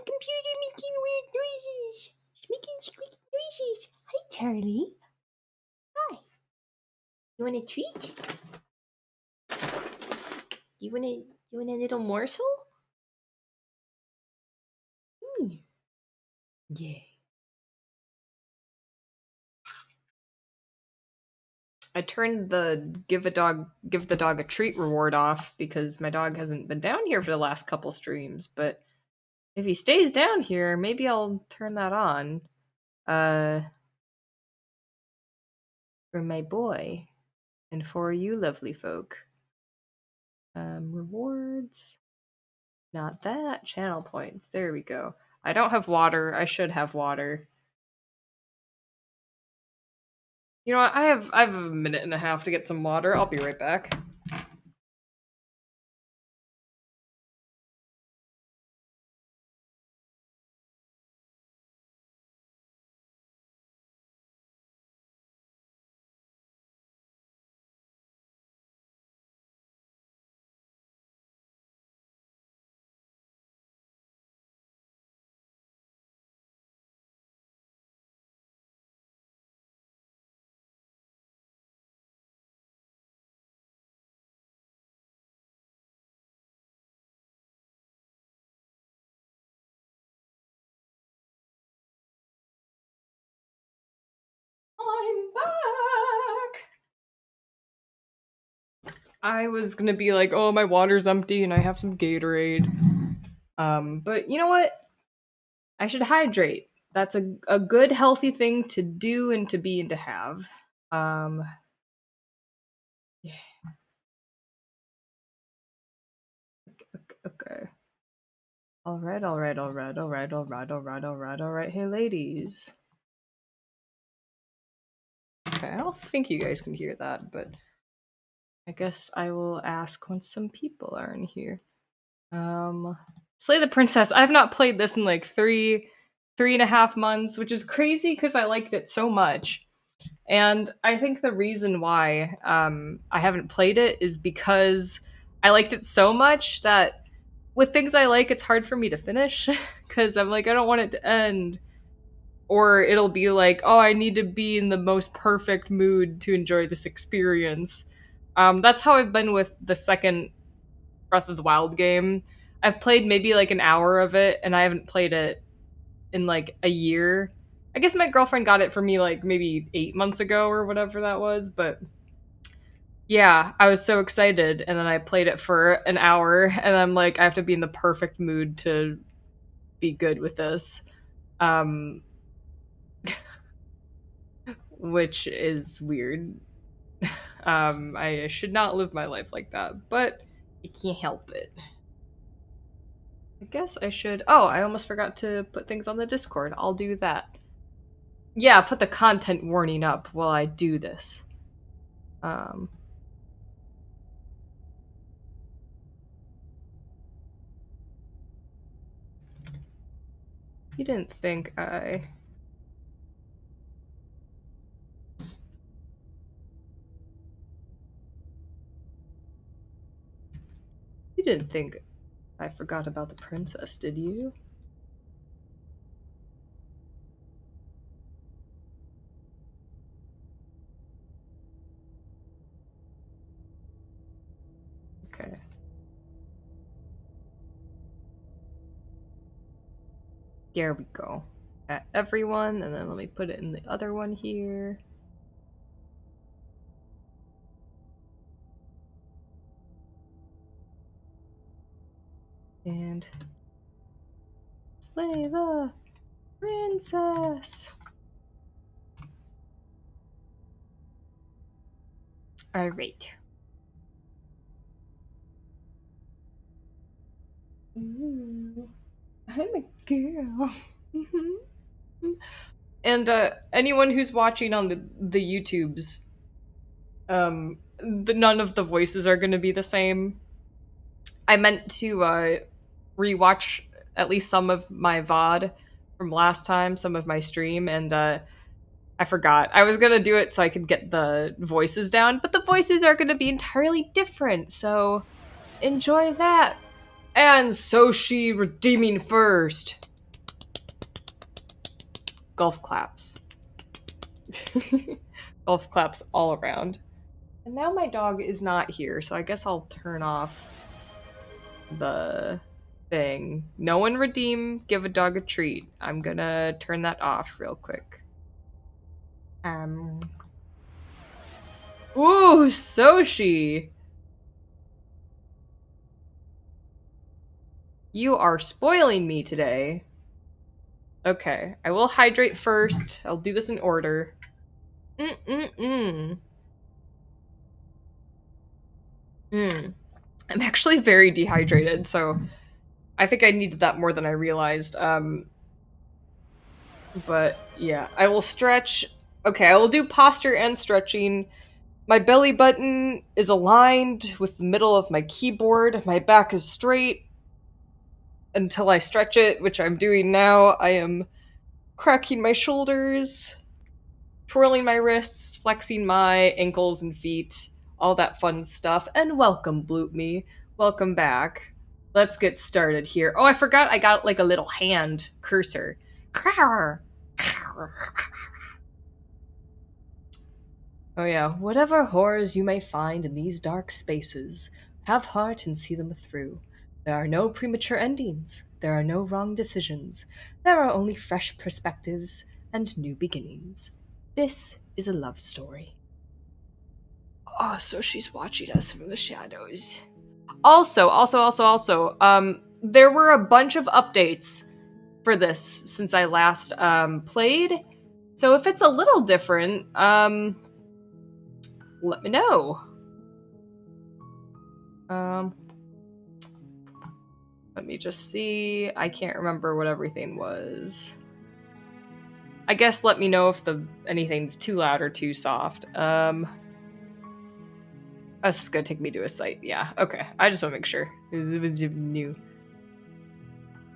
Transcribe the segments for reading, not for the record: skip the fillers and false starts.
computer making weird noises. It's making squeaky noises. Hi, Charlie. Hi. You want a treat? You want a little morsel? Yeah. I turned the give the dog a treat reward off because my dog hasn't been down here for the last couple streams, but if he stays down here, maybe I'll turn that on. For my boy. And for you lovely folk. Rewards. Not that. Channel points. There we go. I don't have water. I should have water. You know what? I have a minute and a half to get some water. I'll be right back. I'm back! I was gonna be like, oh, my water's empty and I have some Gatorade. But you know what? I should hydrate. That's a good, healthy thing to do and to be and to have. Yeah. Okay. Alright. Hey, ladies. Okay, I don't think you guys can hear that, but I guess I will ask when some people are in here. Slay the Princess. I've not played this in like 3.5 months, which is crazy because I liked it so much. And I think the reason why I haven't played it is because I liked it so much that with things I like, it's hard for me to finish because I'm like, I don't want it to end. Or it'll be like, oh, I need to be in the most perfect mood to enjoy this experience. That's how I've been with the second Breath of the Wild game. I've played maybe like an hour of it, and I haven't played it in like a year. I guess my girlfriend got it for me like maybe 8 months ago or whatever that was, but yeah, I was so excited, and then I played it for an hour, and I'm like, I have to be in the perfect mood to be good with this. Which is weird. I should not live my life like that, but I can't help it. I guess I should. Oh, I almost forgot to put things on the Discord. I'll do that. Yeah, put the content warning up while I do this. You didn't think I... You didn't think I forgot about the princess, did you? Okay. There we go. At everyone, and then let me put it in the other one here. And slay the princess. Alright. Ooh, I'm a girl. And anyone who's watching on the YouTubes, none of the voices are going to be the same. I meant to rewatch at least some of my VOD from last time, some of my stream, and I forgot. I was going to do it so I could get the voices down, but the voices are going to be entirely different, so enjoy that. And Soshi redeeming first. golf claps. Golf claps all around. And now my dog is not here, so I guess I'll turn off the thing. No one redeem, give a dog a treat. I'm gonna turn that off real quick. Ooh, Soshi! You are spoiling me today. Okay, I will hydrate first. I'll do this in order. I'm actually very dehydrated, so I think I needed that more than I realized. But yeah, I will stretch. Okay, I will do posture and stretching. My belly button is aligned with the middle of my keyboard. My back is straight until I stretch it, which I'm doing now. I am cracking my shoulders, twirling my wrists, flexing my ankles and feet, all that fun stuff. And welcome, Bloop Me. Welcome back. Let's get started here. Oh, I forgot I got like a little hand cursor. Oh yeah, whatever horrors you may find in these dark spaces, have heart and see them through. There are no premature endings. There are no wrong decisions. There are only fresh perspectives and new beginnings. This is a love story. Oh, so she's watching us from the shadows. Also, there were a bunch of updates for this since I last played. So if it's a little different, let me know. Let me just see. I can't remember what everything was. I guess let me know if anything's too loud or too soft. That's just gonna take me to a site. Yeah, okay. I just want to make sure. It was new.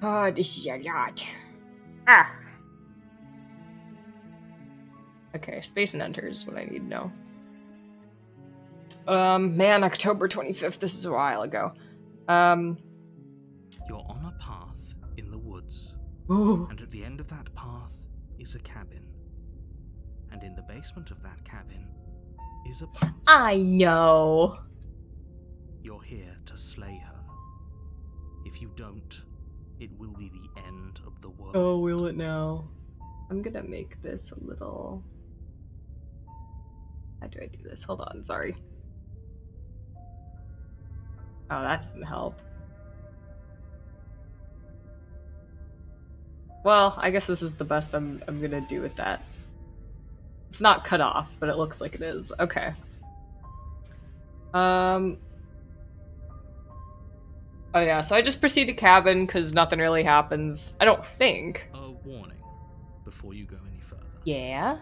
Oh, this is a lot. Ah. Okay, Space and Enter is what I need to know. Man, October 25th, this is a while ago. You're on a path in the woods. Ooh. And at the end of that path is a cabin. And in the basement of that cabin is a prince. I know. You're here to slay her. If you don't, it will be the end of the world. Oh, will it now? I'm gonna make this a little... How do I do this? Hold on, sorry. Oh, that doesn't help. Well, I guess this is the best I'm gonna do with that. It's not cut off, but it looks like it is. Okay. Oh yeah, so I just proceed to cabin because nothing really happens. I don't think. A warning before you go any further. Yeah?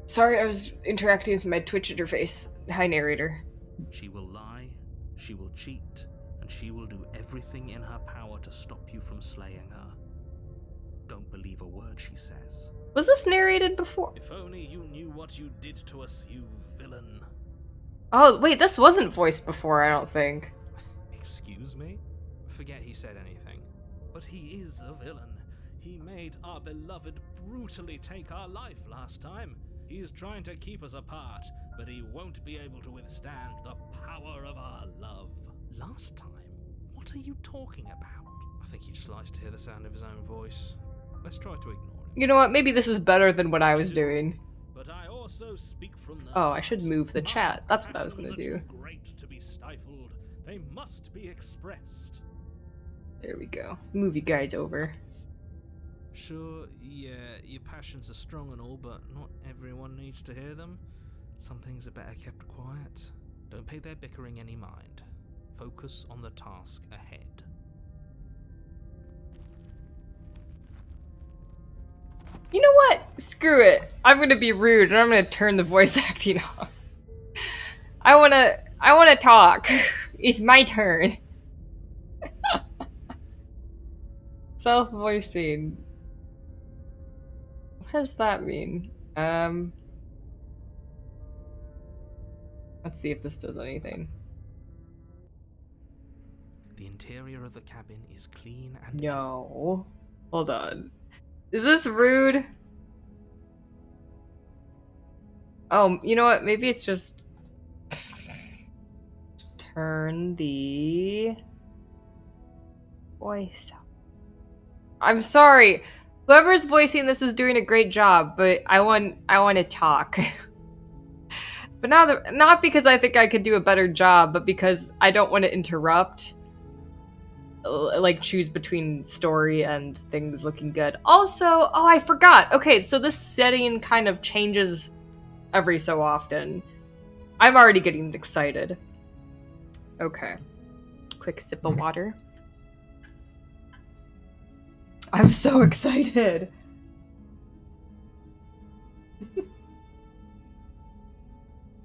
Sorry, I was interacting with my Twitch interface. Hi, narrator. She will lie, she will cheat, and she will do everything in her power to stop you from slaying her. Don't believe a word she says. Was this narrated before? If only you knew what you did to us, you villain. Oh, wait, this wasn't voiced before, I don't think. Excuse me? Forget he said anything. But he is a villain. He made our beloved brutally take our life last time. He is trying to keep us apart, but he won't be able to withstand the power of our love. Last time? What are you talking about? I think he just likes to hear the sound of his own voice. Let's try to ignore him. You know what? Maybe this is better than what I was doing. But I also speak from the Oh, I should move the chat. That's what I was gonna do. Too great to be stifled. They must be expressed. There we go. Move you guys over. Sure, yeah, your passions are strong and all, but not everyone needs to hear them. Some things are better kept quiet. Don't pay their bickering any mind. Focus on the task ahead. You know what? Screw it. I'm gonna be rude and I'm gonna turn the voice acting off. I wanna talk. It's my turn. Self-voicing. What does that mean? Let's see if this does anything. The interior of the cabin is clean and No. Hold on. Is this rude? Oh, you know what? Maybe it's just... Turn the... voice up. I'm sorry. Whoever's voicing this is doing a great job, but I want to talk. But not because I think I could do a better job, but because I don't want to interrupt. Like, choose between story and things looking good. Also, oh, I forgot. Okay, so this setting kind of changes every so often. I'm already getting excited. Okay. Quick sip of water. I'm so excited.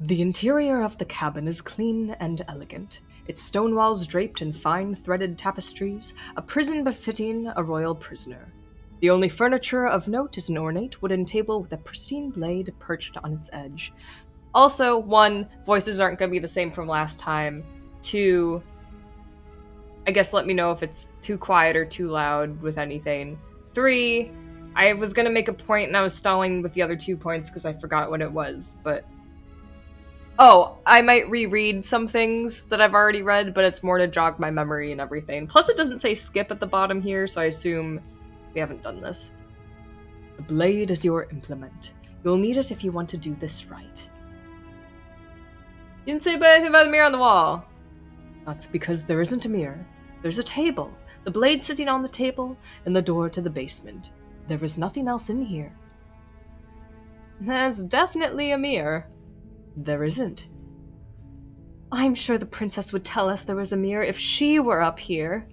The interior of the cabin is clean and elegant, its stone walls draped in fine threaded tapestries, a prison befitting a royal prisoner. The only furniture of note is an ornate wooden table with a pristine blade perched on its edge. Also, 1, voices aren't going to be the same from last time. 2, I guess let me know if it's too quiet or too loud with anything. 3, I was going to make a point and I was stalling with the other 2 points because I forgot what it was, but... Oh, I might reread some things that I've already read, but it's more to jog my memory and everything. Plus, it doesn't say skip at the bottom here, so I assume we haven't done this. The blade is your implement. You'll need it if you want to do this right. You didn't say anything about the mirror on the wall. That's because there isn't a mirror. There's a table, the blade sitting on the table, and the door to the basement. There is nothing else in here. There's definitely a mirror. There isn't. I'm sure the princess would tell us there was a mirror if she were up here.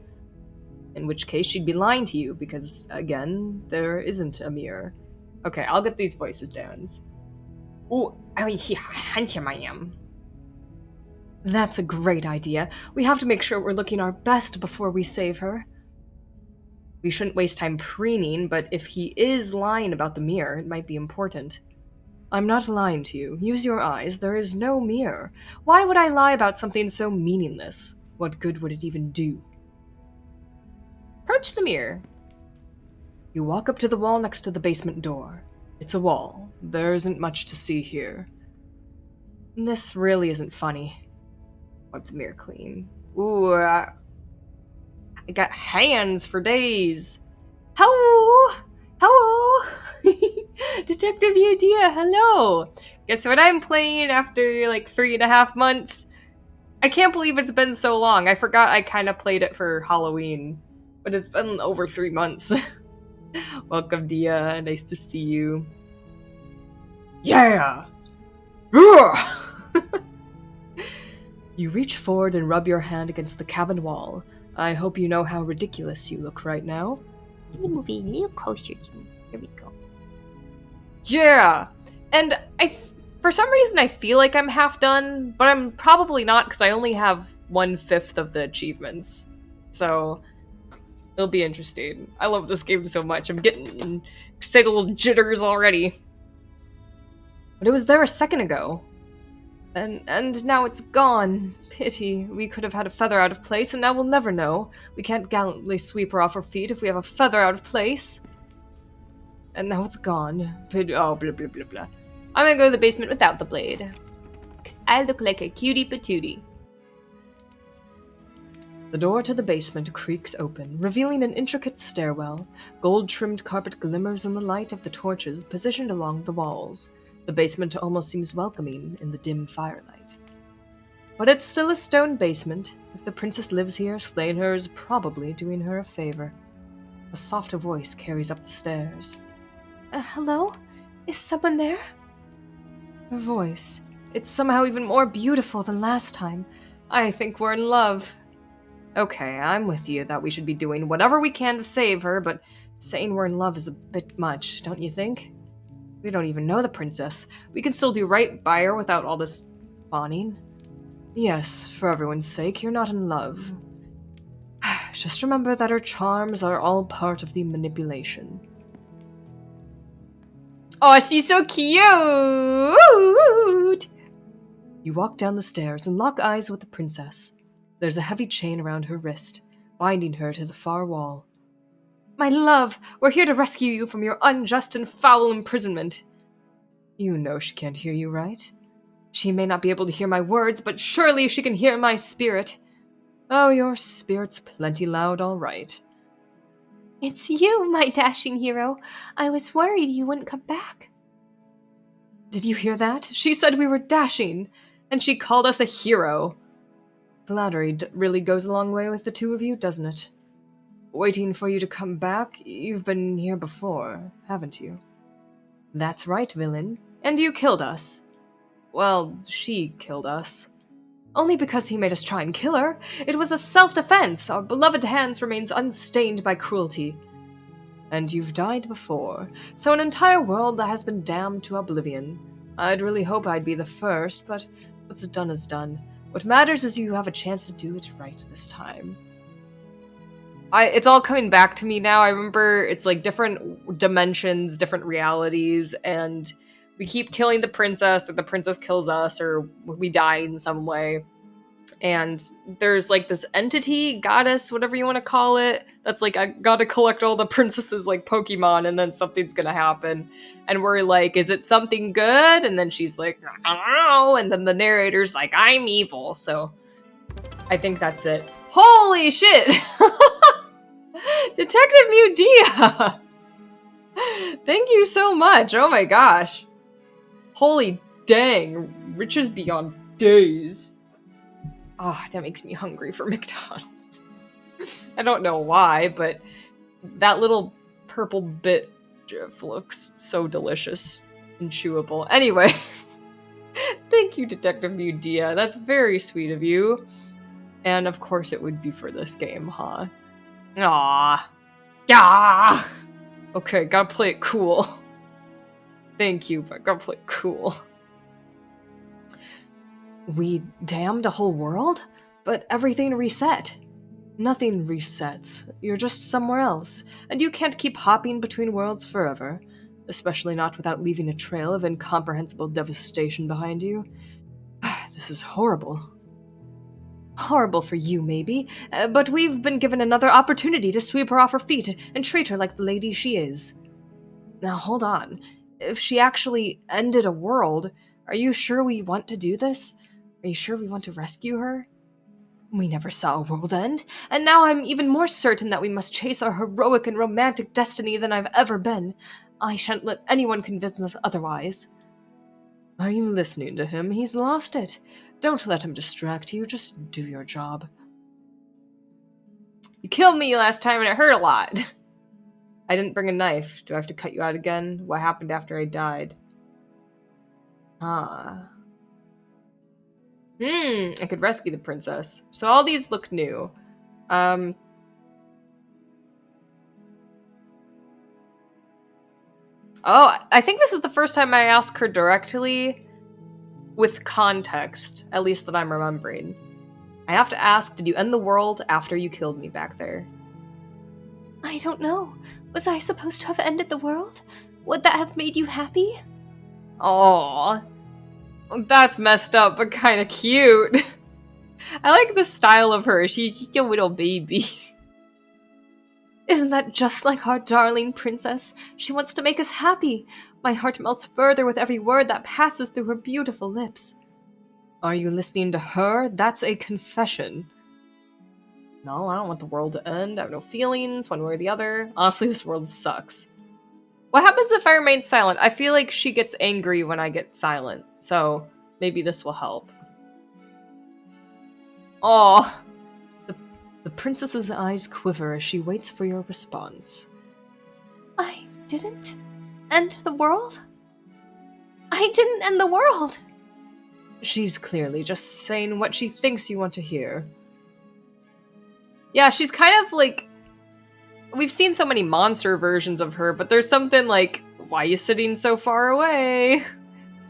In which case she'd be lying to you, because, again, there isn't a mirror. Okay, I'll get these voices down. Oh, handsome I am. That's a great idea. We have to make sure we're looking our best before we save her. We shouldn't waste time preening, but if he is lying about the mirror, it might be important. I'm not lying to you. Use your eyes. There is no mirror. Why would I lie about something so meaningless? What good would it even do? Approach the mirror. You walk up to the wall next to the basement door. It's a wall. There isn't much to see here. This really isn't funny. Wipe the mirror clean. Ooh, I got hands for days. Hello! Hello! Detective Udia, hello! Guess what I'm playing after like 3.5 months? I can't believe it's been so long. I forgot I kind of played it for Halloween, but it's been over 3 months. Welcome, Dia. Nice to see you. Yeah! You reach forward and rub your hand against the cabin wall. I hope you know how ridiculous you look right now. Can you move a little closer to me? Here we go. Yeah! And for some reason I feel like I'm half done, but I'm probably not because I only have 1/5 of the achievements. So, it'll be interesting. I love this game so much. I'm getting excited little jitters already. But it was there a second ago. And now it's gone. Pity. We could have had a feather out of place, and now we'll never know. We can't gallantly sweep her off her feet if we have a feather out of place. And now it's gone. Oh, blah, blah, blah, blah. I'm gonna go to the basement without the blade. Because I look like a cutie patootie. The door to the basement creaks open, revealing an intricate stairwell. Gold-trimmed carpet glimmers in the light of the torches positioned along the walls. The basement almost seems welcoming in the dim firelight. But it's still a stone basement. If the princess lives here, slaying her is probably doing her a favor. A soft voice carries up the stairs. Hello? Is someone there? Her voice. It's somehow even more beautiful than last time. I think we're in love. Okay, I'm with you that we should be doing whatever we can to save her, but saying we're in love is a bit much, don't you think? We don't even know the princess. We can still do right by her without all this fawning. Yes, for everyone's sake, you're not in love. Just remember that her charms are all part of the manipulation. Oh, she's so cute! You walk down the stairs and lock eyes with the princess. There's a heavy chain around her wrist, binding her to the far wall. My love, we're here to rescue you from your unjust and foul imprisonment. You know she can't hear you, right? She may not be able to hear my words, but surely she can hear my spirit. Oh, your spirit's plenty loud, all right. It's you, my dashing hero. I was worried you wouldn't come back. Did you hear that? She said we were dashing, and she called us a hero. Flattery really goes a long way with the two of you, doesn't it? Waiting for you to come back, you've been here before, haven't you? That's right, villain. And you killed us. Well, she killed us. Only because he made us try and kill her. It was a self-defense. Our beloved Hans remains unstained by cruelty. And you've died before, so an entire world that has been damned to oblivion. I'd really hope I'd be the first, but what's done is done. What matters is you have a chance to do it right this time. It's all coming back to me now. I remember it's like different dimensions, different realities, and we keep killing the princess, or the princess kills us, or we die in some way. And there's like this entity, goddess, whatever you want to call it, that's like, I gotta collect all the princesses like Pokemon, and then something's gonna happen. And we're like, is it something good? And then she's like, I don't know. And then the narrator's like, I'm evil. So I think that's it. Holy shit! Detective Mudia! Thank you so much. Oh my gosh. Holy dang. Riches beyond days. Oh, that makes me hungry for McDonald's. I don't know why, but that little purple bit looks so delicious and chewable. Anyway, thank you, Detective Mudia. That's very sweet of you. And of course it would be for this game, huh? Aww. Yeah. Okay, gotta play it cool. Thank you, but gotta play it cool. We damned a whole world? But everything reset. Nothing resets. You're just somewhere else, and you can't keep hopping between worlds forever, especially not without leaving a trail of incomprehensible devastation behind you. This is horrible. Horrible for you, maybe, but we've been given another opportunity to sweep her off her feet and treat her like the lady she is. Now hold on. If she actually ended a world, are you sure we want to do this? Are you sure we want to rescue her? We never saw a world end, and now I'm even more certain that we must chase our heroic and romantic destiny than I've ever been. I shan't let anyone convince us otherwise. Are you listening to him? He's lost it. Don't let him distract you, just do your job. You killed me last time and it hurt a lot. I didn't bring a knife. Do I have to cut you out again? What happened after I died? Ah. I could rescue the princess. So all these look new. Oh, I think this is the first time I ask her directly with context, at least that I'm remembering. I have to ask, did you end the world after you killed me back there? I don't know. Was I supposed to have ended the world? Would that have made you happy? Aww. That's messed up, but kind of cute. I like the style of her. She's just a little baby. Isn't that just like our darling princess? She wants to make us happy. My heart melts further with every word that passes through her beautiful lips. Are you listening to her? That's a confession. No, I don't want the world to end. I have no feelings, one way or the other. Honestly, this world sucks. What happens if I remain silent? I feel like she gets angry when I get silent, so maybe this will help. Aw. The princess's eyes quiver as she waits for your response. I didn't end the world? I didn't end the world! She's clearly just saying what she thinks you want to hear. Yeah, she's kind of like... We've seen so many monster versions of her, but there's something like, why are you sitting so far away?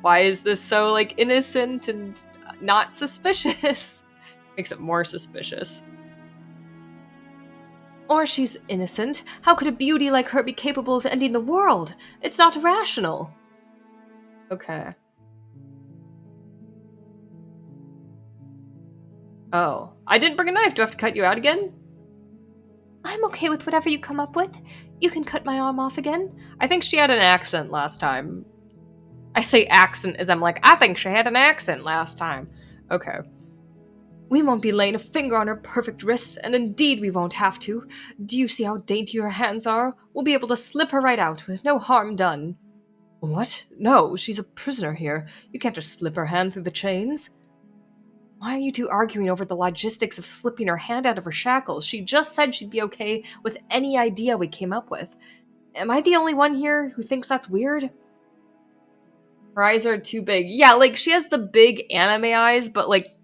Why is this so, like, innocent and not suspicious? Makes it more suspicious. Or she's innocent. How could a beauty like her be capable of ending the world? It's not rational. Okay. Oh. I didn't bring a knife. Do I have to cut you out again? I'm okay with whatever you come up with. You can cut my arm off again. I think she had an accent last time. I say accent as I'm like, I think she had an accent last time. Okay. We won't be laying a finger on her perfect wrists, and indeed we won't have to. Do you see how dainty her hands are? We'll be able to slip her right out with no harm done. What? No, she's a prisoner here. You can't just slip her hand through the chains. Why are you two arguing over the logistics of slipping her hand out of her shackles? She just said she'd be okay with any idea we came up with. Am I the only one here who thinks that's weird? Her eyes are too big. Yeah, like, she has the big anime eyes, but, like,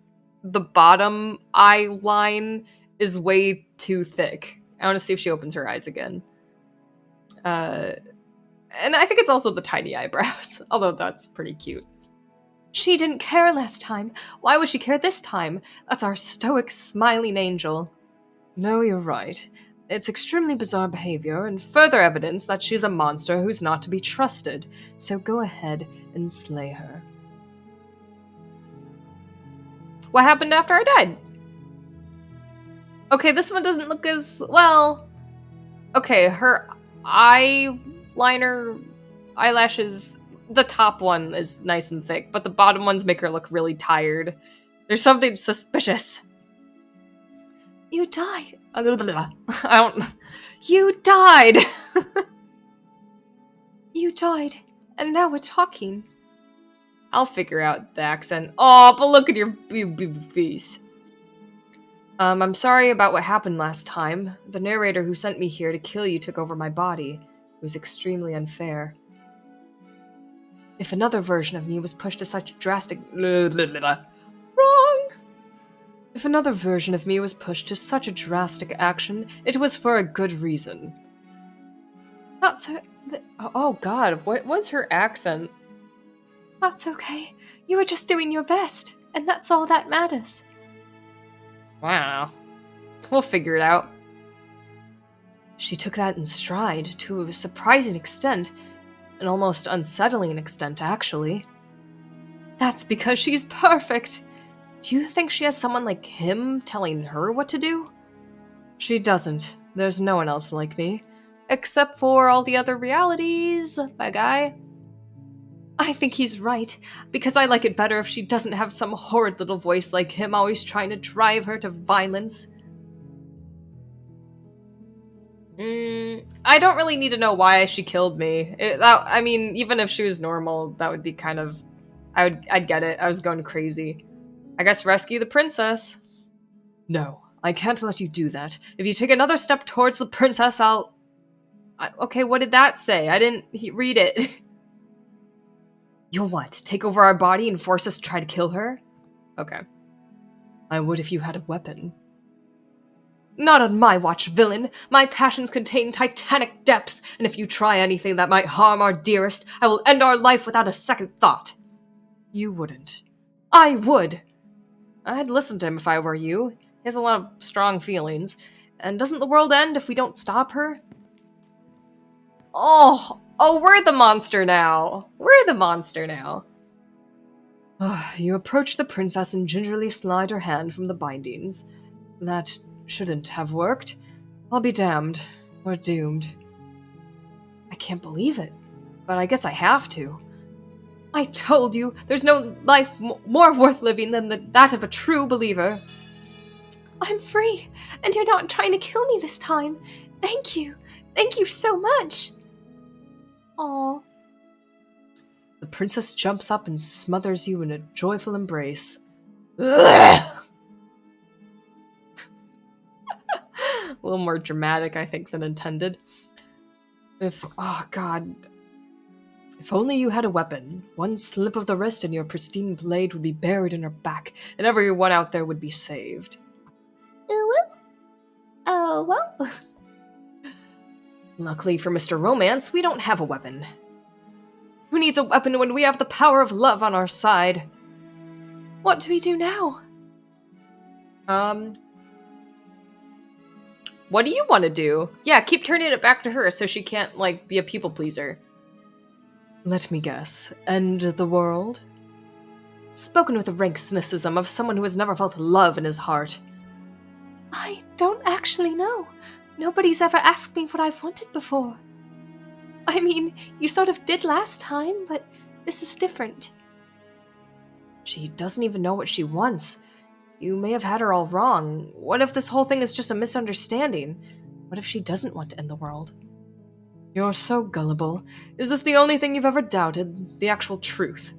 the bottom eye line is way too thick. I want to see if she opens her eyes again. And I think it's also the tiny eyebrows, although that's pretty cute. She didn't care last time. Why would she care this time? That's our stoic, smiling angel. No, you're right. It's extremely bizarre behavior, and further evidence that she's a monster who's not to be trusted. So go ahead and slay her. What happened after I died? Okay, this one doesn't look as well. Okay, her eyeliner, eyelashes, the top one is nice and thick, but the bottom ones make her look really tired. There's something suspicious. You died. I don't. You died! You died, and now we're talking. I'll figure out the accent. Oh, but look at your face. I'm sorry about what happened last time. The narrator who sent me here to kill you took over my body. It was extremely unfair. If another version of me was pushed to such drastic... Wrong! If another version of me was pushed to such a drastic action, it was for a good reason. That's her... Oh god, what was her accent? That's okay. You were just doing your best, and that's all that matters. Wow. We'll figure it out. She took that in stride, to a surprising extent. An almost unsettling extent, actually. That's because she's perfect. Do you think she has someone like him telling her what to do? She doesn't. There's no one else like me. Except for all the other realities, my guy. I think he's right, because I like it better if she doesn't have some horrid little voice like him always trying to drive her to violence. I don't really need to know why she killed me. I mean, even if she was normal, that would be kind of... I'd get it. I was going crazy. I guess rescue the princess. No, I can't let you do that. If you take another step towards the princess, okay, what did that say? I didn't read it. You'll what? Take over our body and force us to try to kill her? Okay. I would if you had a weapon. Not on my watch, villain! My passions contain titanic depths, and if you try anything that might harm our dearest, I will end our life without a second thought. You wouldn't. I would! I'd listen to him if I were you. He has a lot of strong feelings. And doesn't the world end if we don't stop her? Oh, we're the monster now. We're the monster now. You approach the princess and gingerly slide her hand from the bindings. That shouldn't have worked. I'll be damned. We're doomed. I can't believe it, but I guess I have to. I told you, there's no life more worth living than that of a true believer. I'm free, and you're not trying to kill me this time. Thank you. Thank you so much. Aw. The princess jumps up and smothers you in a joyful embrace. Ugh! A little more dramatic, I think, than intended. Oh god. If only you had a weapon. One slip of the wrist and your pristine blade would be buried in her back, and everyone out there would be saved. Oh, well. Luckily for Mr. Romance, we don't have a weapon. Who needs a weapon when we have the power of love on our side? What do we do now? What do you want to do? Yeah, keep turning it back to her so she can't, like, be a people pleaser. Let me guess. End the world? Spoken with the rank cynicism of someone who has never felt love in his heart. I don't actually know. Nobody's ever asked me what I've wanted before. I mean, you sort of did last time, but this is different. She doesn't even know what she wants. You may have had her all wrong. What if this whole thing is just a misunderstanding? What if she doesn't want to end the world? You're so gullible. Is this the only thing you've ever doubted? The actual truth?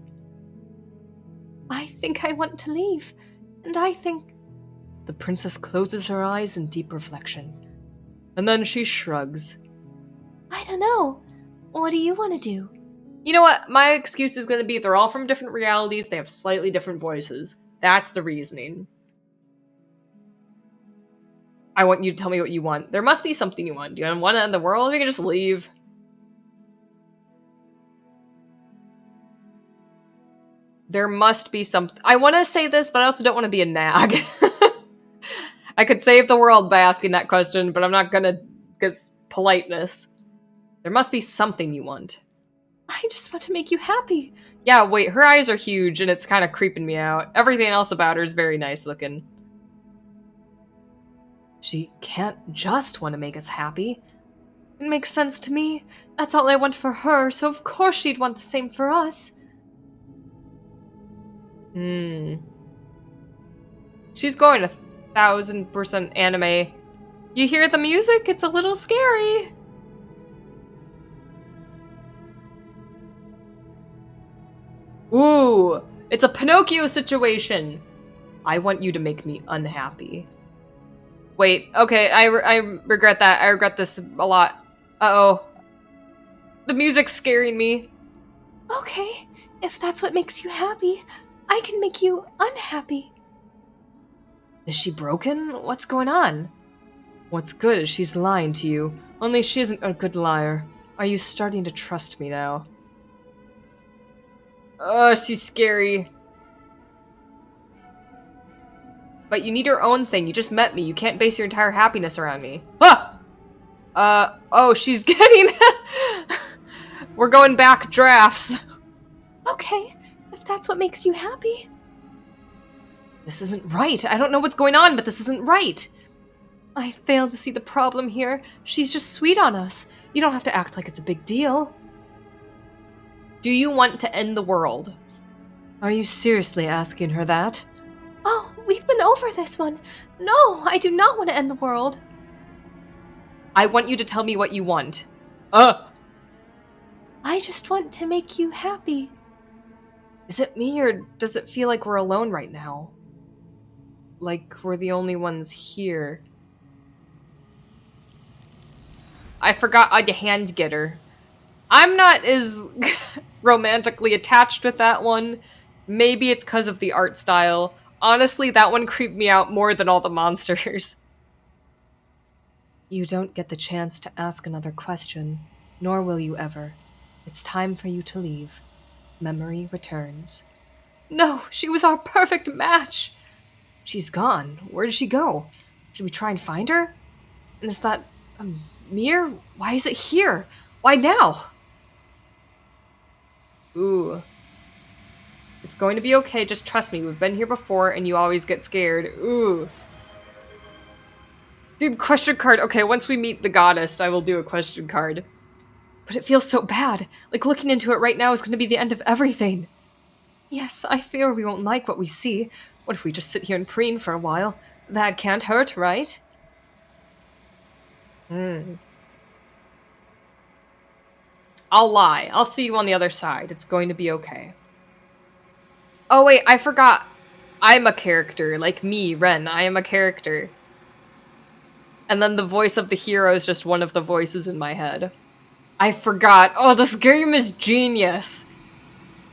I think I want to leave, and I think... The princess closes her eyes in deep reflection. And then she shrugs. I don't know. What do you want to do? You know what? My excuse is going to be they're all from different realities. They have slightly different voices. That's the reasoning. I want you to tell me what you want. There must be something you want. Do you want to end the world? Or you can just leave. There must be something. I want to say this, but I also don't want to be a nag. I could save the world by asking that question, but I'm not gonna, because politeness. There must be something you want. I just want to make you happy. Yeah, wait, her eyes are huge and it's kind of creeping me out. Everything else about her is very nice looking. She can't just want to make us happy. It makes sense to me. That's all I want for her, so of course she'd want the same for us. She's going 1000% anime. You hear the music? It's a little scary. Ooh, it's a Pinocchio situation. I want you to make me unhappy. Wait, okay, I regret that. I regret this a lot. Uh-oh. The music's scaring me. Okay, if that's what makes you happy, I can make you unhappy. Is she broken? What's going on? What's good is she's lying to you. Only she isn't a good liar. Are you starting to trust me now? Oh, she's scary. But you need your own thing. You just met me. You can't base your entire happiness around me. Ah! Oh, she's getting... We're going back drafts. Okay, if that's what makes you happy. This isn't right. I don't know what's going on, but this isn't right. I fail to see the problem here. She's just sweet on us. You don't have to act like it's a big deal. Do you want to end the world? Are you seriously asking her that? Oh, we've been over this one. No, I do not want to end the world. I want you to tell me what you want. I just want to make you happy. Is it me, or does it feel like we're alone right now? Like we're the only ones here. I forgot I'd hand getter. I'm not as romantically attached with that one. Maybe it's because of the art style. Honestly, that one creeped me out more than all the monsters. You don't get the chance to ask another question, nor will you ever. It's time for you to leave. Memory returns. No, she was our perfect match. She's gone. Where did she go? Should we try and find her? And is that a mirror? Why is it here? Why now? Ooh. It's going to be okay, just trust me. We've been here before and you always get scared. Ooh. Dude, question card. Okay, once we meet the goddess, I will do a question card. But it feels so bad. Like looking into it right now is going to be the end of everything. Yes, I fear we won't like what we see. What if we just sit here and preen for a while? That can't hurt, right? I'll lie. I'll see you on the other side. It's going to be okay. Oh wait, I forgot. I'm a character. Like me, Ren. I am a character. And then the voice of the hero is just one of the voices in my head. I forgot. Oh, this game is genius.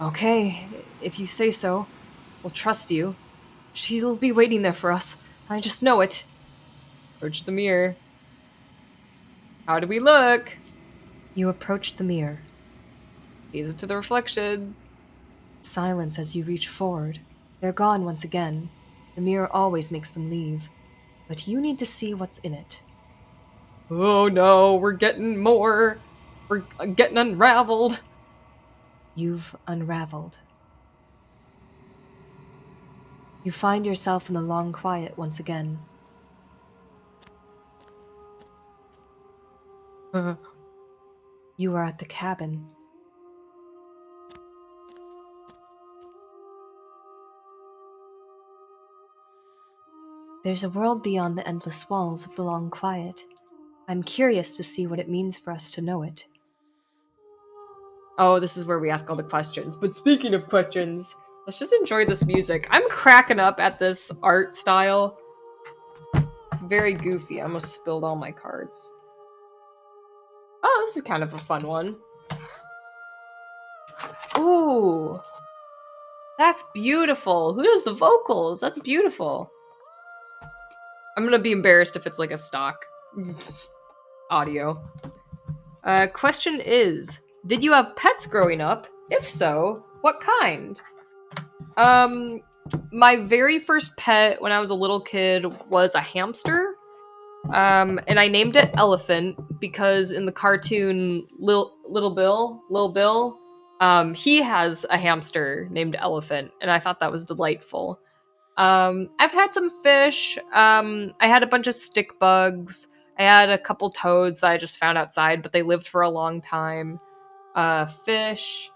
Okay, if you say so. We'll trust you. She'll be waiting there for us. I just know it. Approach the mirror. How do we look? You approach the mirror. Gaze into the reflection. Silence as you reach forward. They're gone once again. The mirror always makes them leave. But you need to see what's in it. Oh no, we're getting more. We're getting unraveled. You've unraveled. You find yourself in the long quiet once again. You are at the cabin. There's a world beyond the endless walls of the long quiet. I'm curious to see what it means for us to know it. Oh, this is where we ask all the questions. But speaking of questions, let's just enjoy this music. I'm cracking up at this art style. It's very goofy. I almost spilled all my cards. Oh, this is kind of a fun one. Ooh. That's beautiful. Who does the vocals? That's beautiful. I'm gonna be embarrassed if it's like a stock audio. Question is, did you have pets growing up? If so, what kind? My very first pet when I was a little kid was a hamster. And I named it Elephant because in the cartoon Little Bill, he has a hamster named Elephant, and I thought that was delightful. I've had some fish. I had a bunch of stick bugs. I had a couple toads that I just found outside, but they lived for a long time. Fish.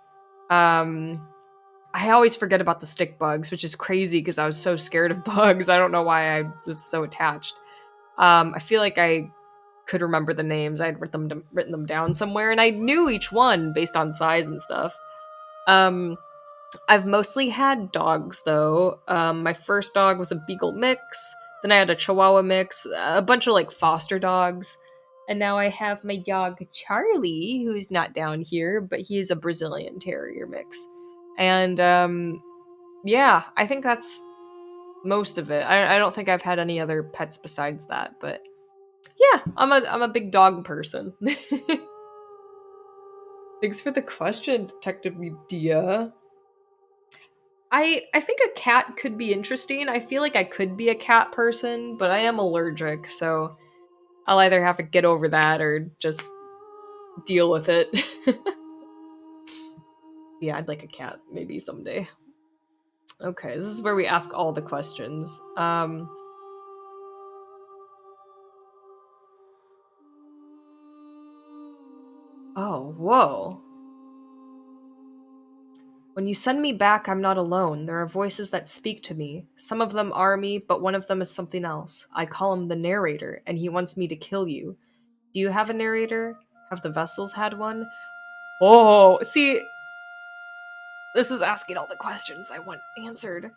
I always forget about the stick bugs, which is crazy because I was so scared of bugs. I don't know why I was so attached. I feel like I could remember the names. I had written them down somewhere, and I knew each one based on size and stuff. I've mostly had dogs, though. My first dog was a Beagle mix. Then I had a Chihuahua mix, a bunch of like foster dogs. And now I have my dog Charlie, who's not down here, but he is a Brazilian Terrier mix. And yeah, I think that's most of it. I don't think I've had any other pets besides that, but yeah, I'm a big dog person. Thanks for the question, Detective Media. I think a cat could be interesting. I feel like I could be a cat person, but I am allergic, so I'll either have to get over that or just deal with it. Yeah, I'd like a cat maybe someday. Okay, this is where we ask all the questions. Oh, whoa. When you send me back, I'm not alone. There are voices that speak to me. Some of them are me, but one of them is something else. I call him the narrator, and he wants me to kill you. Do you have a narrator? Have the vessels had one? Oh, see, this is asking all the questions I want answered.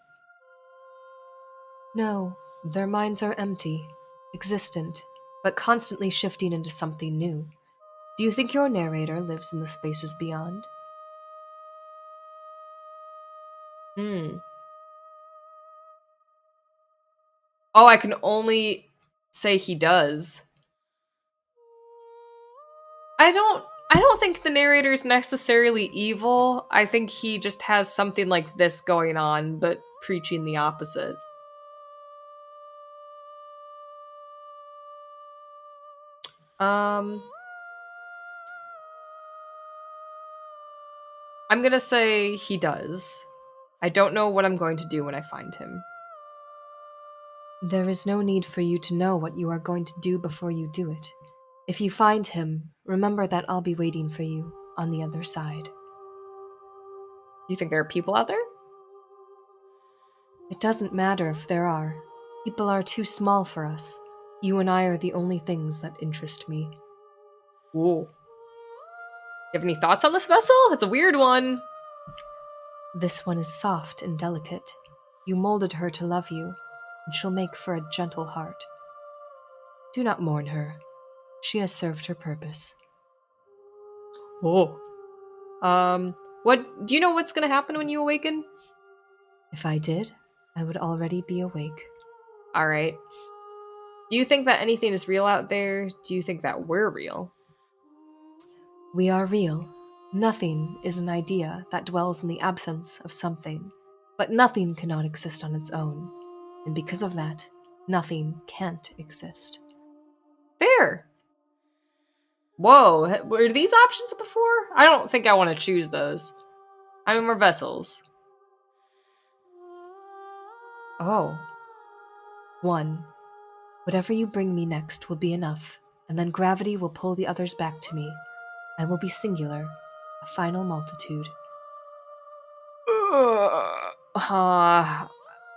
No, their minds are empty, existent, but constantly shifting into something new. Do you think your narrator lives in the spaces beyond? Oh, I can only say he does. I don't think the narrator's necessarily evil. I think he just has something like this going on, but preaching the opposite. I'm gonna say he does. I don't know what I'm going to do when I find him. There is no need for you to know what you are going to do before you do it. If you find him, remember that I'll be waiting for you on the other side. You think there are people out there? It doesn't matter if there are. People are too small for us. You and I are the only things that interest me. Ooh. You have any thoughts on this vessel? It's a weird one. This one is soft and delicate. You molded her to love you, and she'll make for a gentle heart. Do not mourn her. She has served her purpose. Oh. What do you know what's gonna happen when you awaken? If I did, I would already be awake. Alright. Do you think that anything is real out there? Do you think that we're real? We are real. Nothing is an idea that dwells in the absence of something, but nothing cannot exist on its own, and because of that, nothing can't exist. Fair. Whoa, were these options before? I don't think I want to choose those. I mean, we're vessels. Oh. 1. Whatever you bring me next will be enough, and then gravity will pull the others back to me. I will be singular, a final multitude.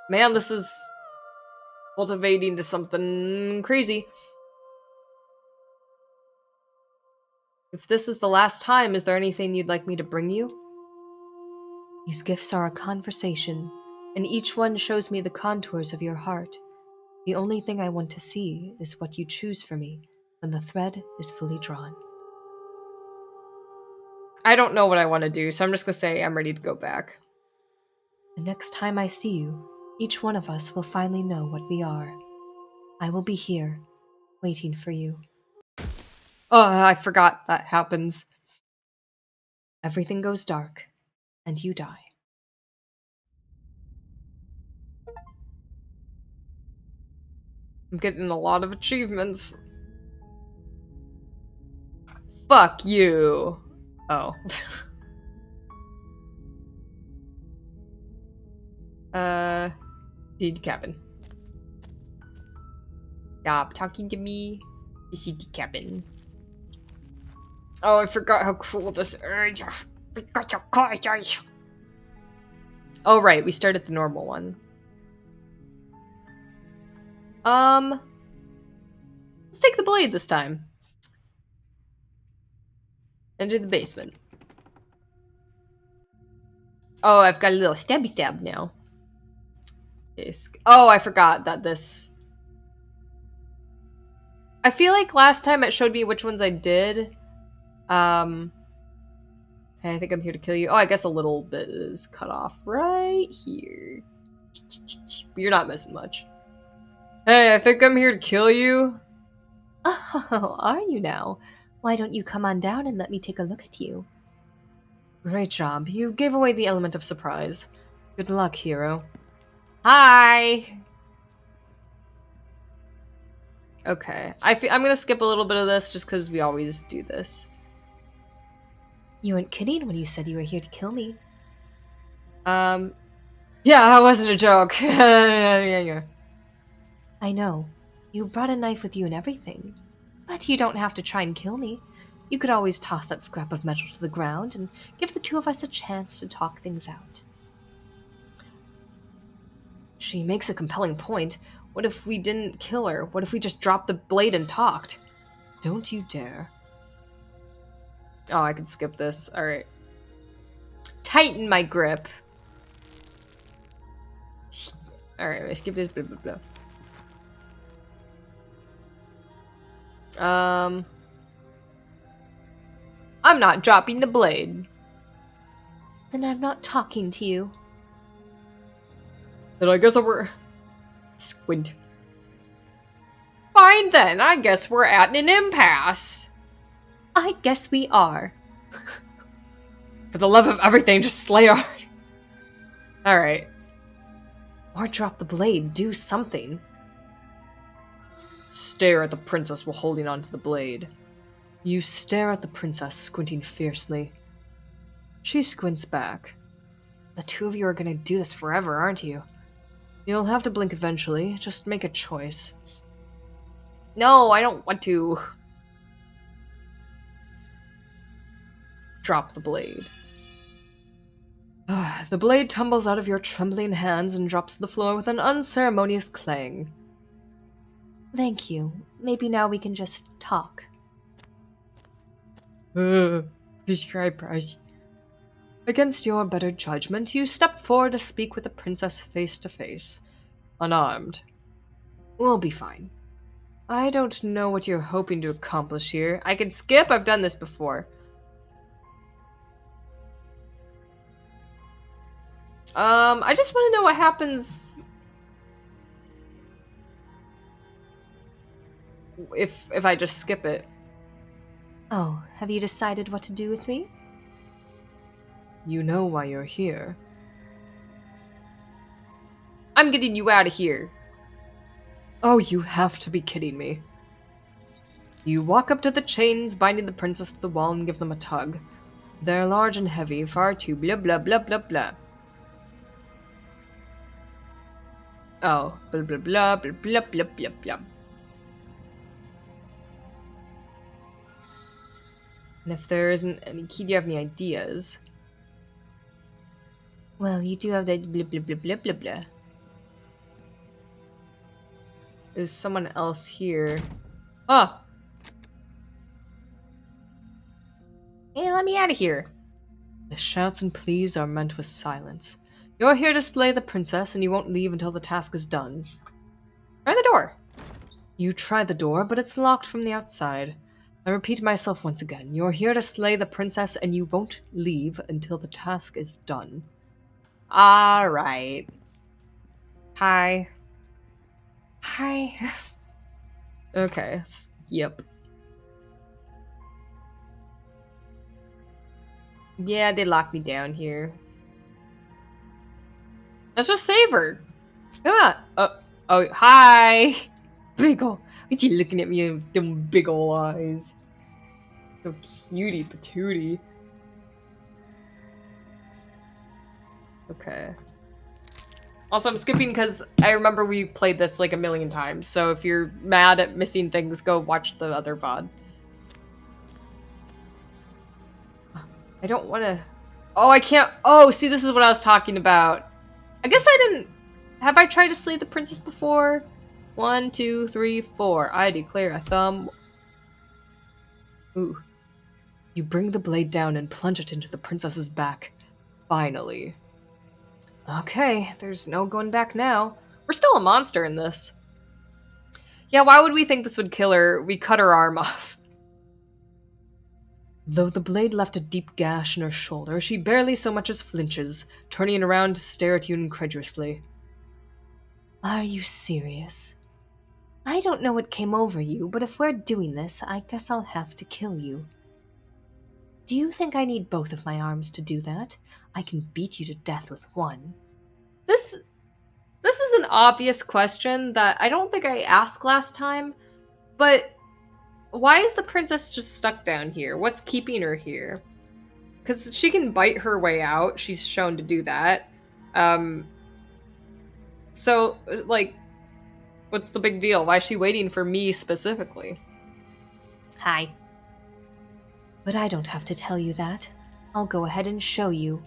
Man, this is cultivating to something crazy. If this is the last time, is there anything you'd like me to bring you? These gifts are a conversation, and each one shows me the contours of your heart. The only thing I want to see is what you choose for me when the thread is fully drawn. I don't know what I want to do, so I'm just gonna say I'm ready to go back. The next time I see you, each one of us will finally know what we are. I will be here, waiting for you. Oh, I forgot that happens. Everything goes dark, and you die. I'm getting a lot of achievements. Fuck you. Oh. Need cabin. Stop talking to me. This is the cabin. Oh, I forgot how cool this is. Oh, right, we start at the normal one. Let's take the blade this time. Enter the basement. Oh, I've got a little stabby stab now. Oh, I forgot that this... I feel like last time it showed me which ones I did. Hey, I think I'm here to kill you. Oh, I guess a little bit is cut off right here. But you're not missing much. Hey, I think I'm here to kill you. Oh, are you now? Why don't you come on down and let me take a look at you? Great job. You gave away the element of surprise. Good luck, hero. Hi! Okay. I'm gonna skip a little bit of this just because we always do this. You weren't kidding when you said you were here to kill me. Yeah, that wasn't a joke. Yeah. I know. You brought a knife with you and everything. But you don't have to try and kill me. You could always toss that scrap of metal to the ground and give the two of us a chance to talk things out. She makes a compelling point. What if we didn't kill her? What if we just dropped the blade and talked? Don't you dare. Oh, I can skip this. Alright. Tighten my grip. Alright, I skip this. Blah, blah, blah. I'm not dropping the blade. Then I'm not talking to you. Then I guess we're... Squint. Fine then, I guess we're at an impasse. I guess we are. For the love of everything, just slay her. Alright. Or drop the blade, do something. Stare at the princess while holding onto the blade. You stare at the princess, squinting fiercely. She squints back. The two of you are gonna do this forever, aren't you? You'll have to blink eventually, just make a choice. No, I don't want to. Drop the blade. The blade tumbles out of your trembling hands and drops to the floor with an unceremonious clang. Thank you. Maybe now we can just talk. Against your better judgment, you step forward to speak with the princess face to face, unarmed. We'll be fine. I don't know what you're hoping to accomplish here. I can skip, I've done this before. I just want to know what happens if I just skip it. Oh, have you decided what to do with me? You know why you're here. I'm getting you out of here. Oh, you have to be kidding me. You walk up to the chains binding the princess to the wall and give them a tug. They're large and heavy, far too blah blah blah blah blah. Oh, blah blah blah blah blah blah blah blah. And if there isn't any key, do you have any ideas? Well, you do have that blah blah blah blah blah blah. There's someone else here. Oh! Hey, let me out of here. The shouts and pleas are meant with silence. You're here to slay the princess, and you won't leave until the task is done. Try the door. You try the door, but it's locked from the outside. I repeat myself once again. You're here to slay the princess, and you won't leave until the task is done. Alright. Hi. Hi. Okay, yep. Yeah, they locked me down here. Let's just save her. Come on. Oh, hi. Big ol'. Look at you looking at me with them big ol' eyes. So cutie patootie. Okay. Also, I'm skipping because I remember we played this like a million times, so if you're mad at missing things, go watch the other VOD. I don't want to... Oh, I can't... Oh, see, this is what I was talking about. I guess I didn't... Have I tried to slay the princess before? 1, 2, 3, 4. I declare a thumb... Ooh. You bring the blade down and plunge it into the princess's back. Finally. Okay, there's no going back now. We're still a monster in this. Yeah, why would we think this would kill her? We cut her arm off. Though the blade left a deep gash in her shoulder, she barely so much as flinches, turning around to stare at you incredulously. Are you serious? I don't know what came over you, but if we're doing this, I guess I'll have to kill you. Do you think I need both of my arms to do that? I can beat you to death with one. This is an obvious question that I don't think I asked last time, but why is the princess just stuck down here? What's keeping her here? Because she can bite her way out. She's shown to do that. So, like, what's the big deal? Why is she waiting for me specifically? Hi. But I don't have to tell you that. I'll go ahead and show you.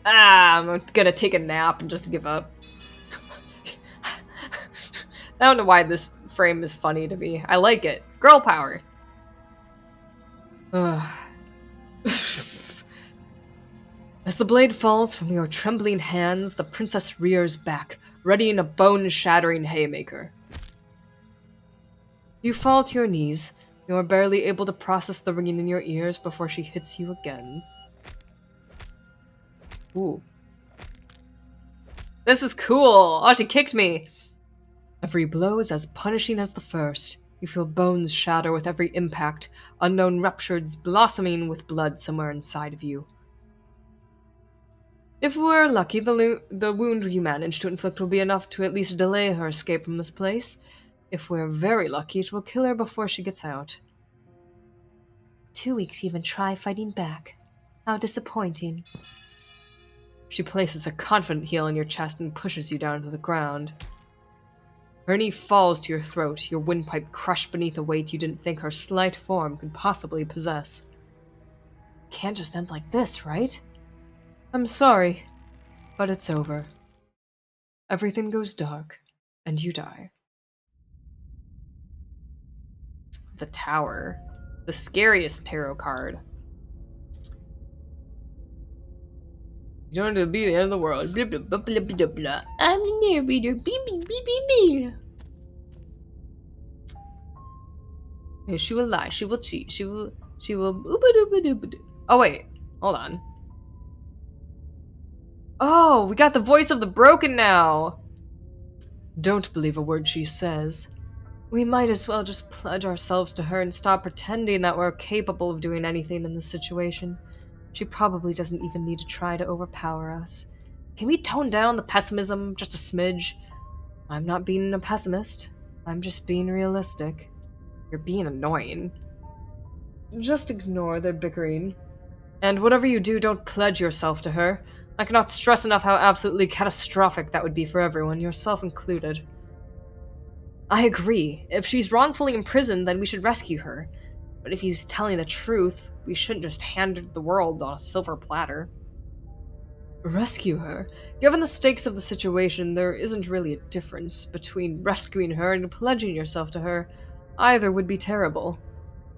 I'm gonna take a nap and just give up. I don't know why this frame is funny to me. I like it. Girl power. As the blade falls from your trembling hands, the princess rears back, readying a bone-shattering haymaker. You fall to your knees. You are barely able to process the ringing in your ears before she hits you again. Ooh. This is cool! Oh, she kicked me! Every blow is as punishing as the first. You feel bones shatter with every impact, unknown ruptures blossoming with blood somewhere inside of you. If we're lucky, the wound you manage to inflict will be enough to at least delay her escape from this place. If we're very lucky, it will kill her before she gets out. Too weak to even try fighting back. How disappointing. She places a confident heel on your chest and pushes you down to the ground. Her knee falls to your throat, your windpipe crushed beneath a weight you didn't think her slight form could possibly possess. Can't just end like this, right? I'm sorry, but it's over. Everything goes dark, and you die. The Tower. The scariest tarot card. You don't want to be the end of the world. Blah, blah, blah, blah, blah, blah. I'm the narrator. Beep, beep, beep, beep, beep. And she will lie. She will cheat. She will. Oh, wait. Hold on. Oh, we got the voice of the broken now. Don't believe a word she says. We might as well just pledge ourselves to her and stop pretending that we're capable of doing anything in this situation. She probably doesn't even need to try to overpower us. Can we tone down the pessimism just a smidge? I'm not being a pessimist. I'm just being realistic. You're being annoying. Just ignore their bickering. And whatever you do, don't pledge yourself to her. I cannot stress enough how absolutely catastrophic that would be for everyone, yourself included. I agree. If she's wrongfully imprisoned, then we should rescue her. But if he's telling the truth, we shouldn't just hand the world on a silver platter. Rescue her? Given the stakes of the situation, there isn't really a difference between rescuing her and pledging yourself to her. Either would be terrible.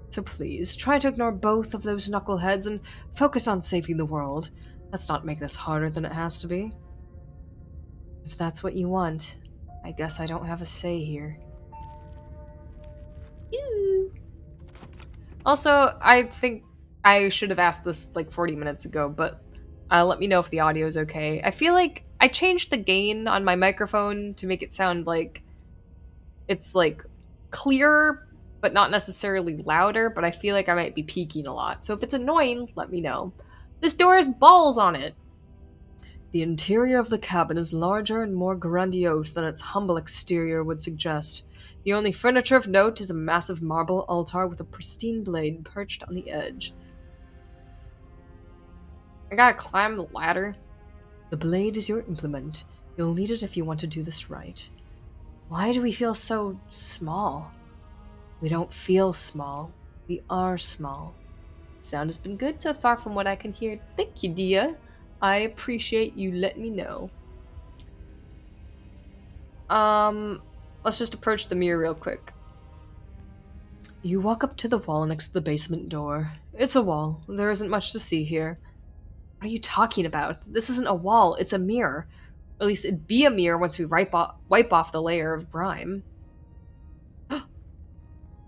So please, try to ignore both of those knuckleheads and focus on saving the world. Let's not make this harder than it has to be. If that's what you want, I guess I don't have a say here. Also, I think I should have asked this like 40 minutes ago, but let me know if the audio is okay. I feel like I changed the gain on my microphone to make it sound like it's like clearer, but not necessarily louder, but I feel like I might be peaking a lot. So if it's annoying, let me know. This door has balls on it. The interior of the cabin is larger and more grandiose than its humble exterior would suggest. The only furniture of note is a massive marble altar with a pristine blade perched on the edge. I gotta climb the ladder. The blade is your implement. You'll need it if you want to do this right. Why do we feel so small? We don't feel small. We are small. Sound has been good so far from what I can hear. Thank you, Dia. I appreciate you letting me know. Let's just approach the mirror real quick. You walk up to the wall next to the basement door. It's a wall. There isn't much to see here. What are you talking about? This isn't a wall, it's a mirror. At least it'd be a mirror once we wipe off the layer of grime.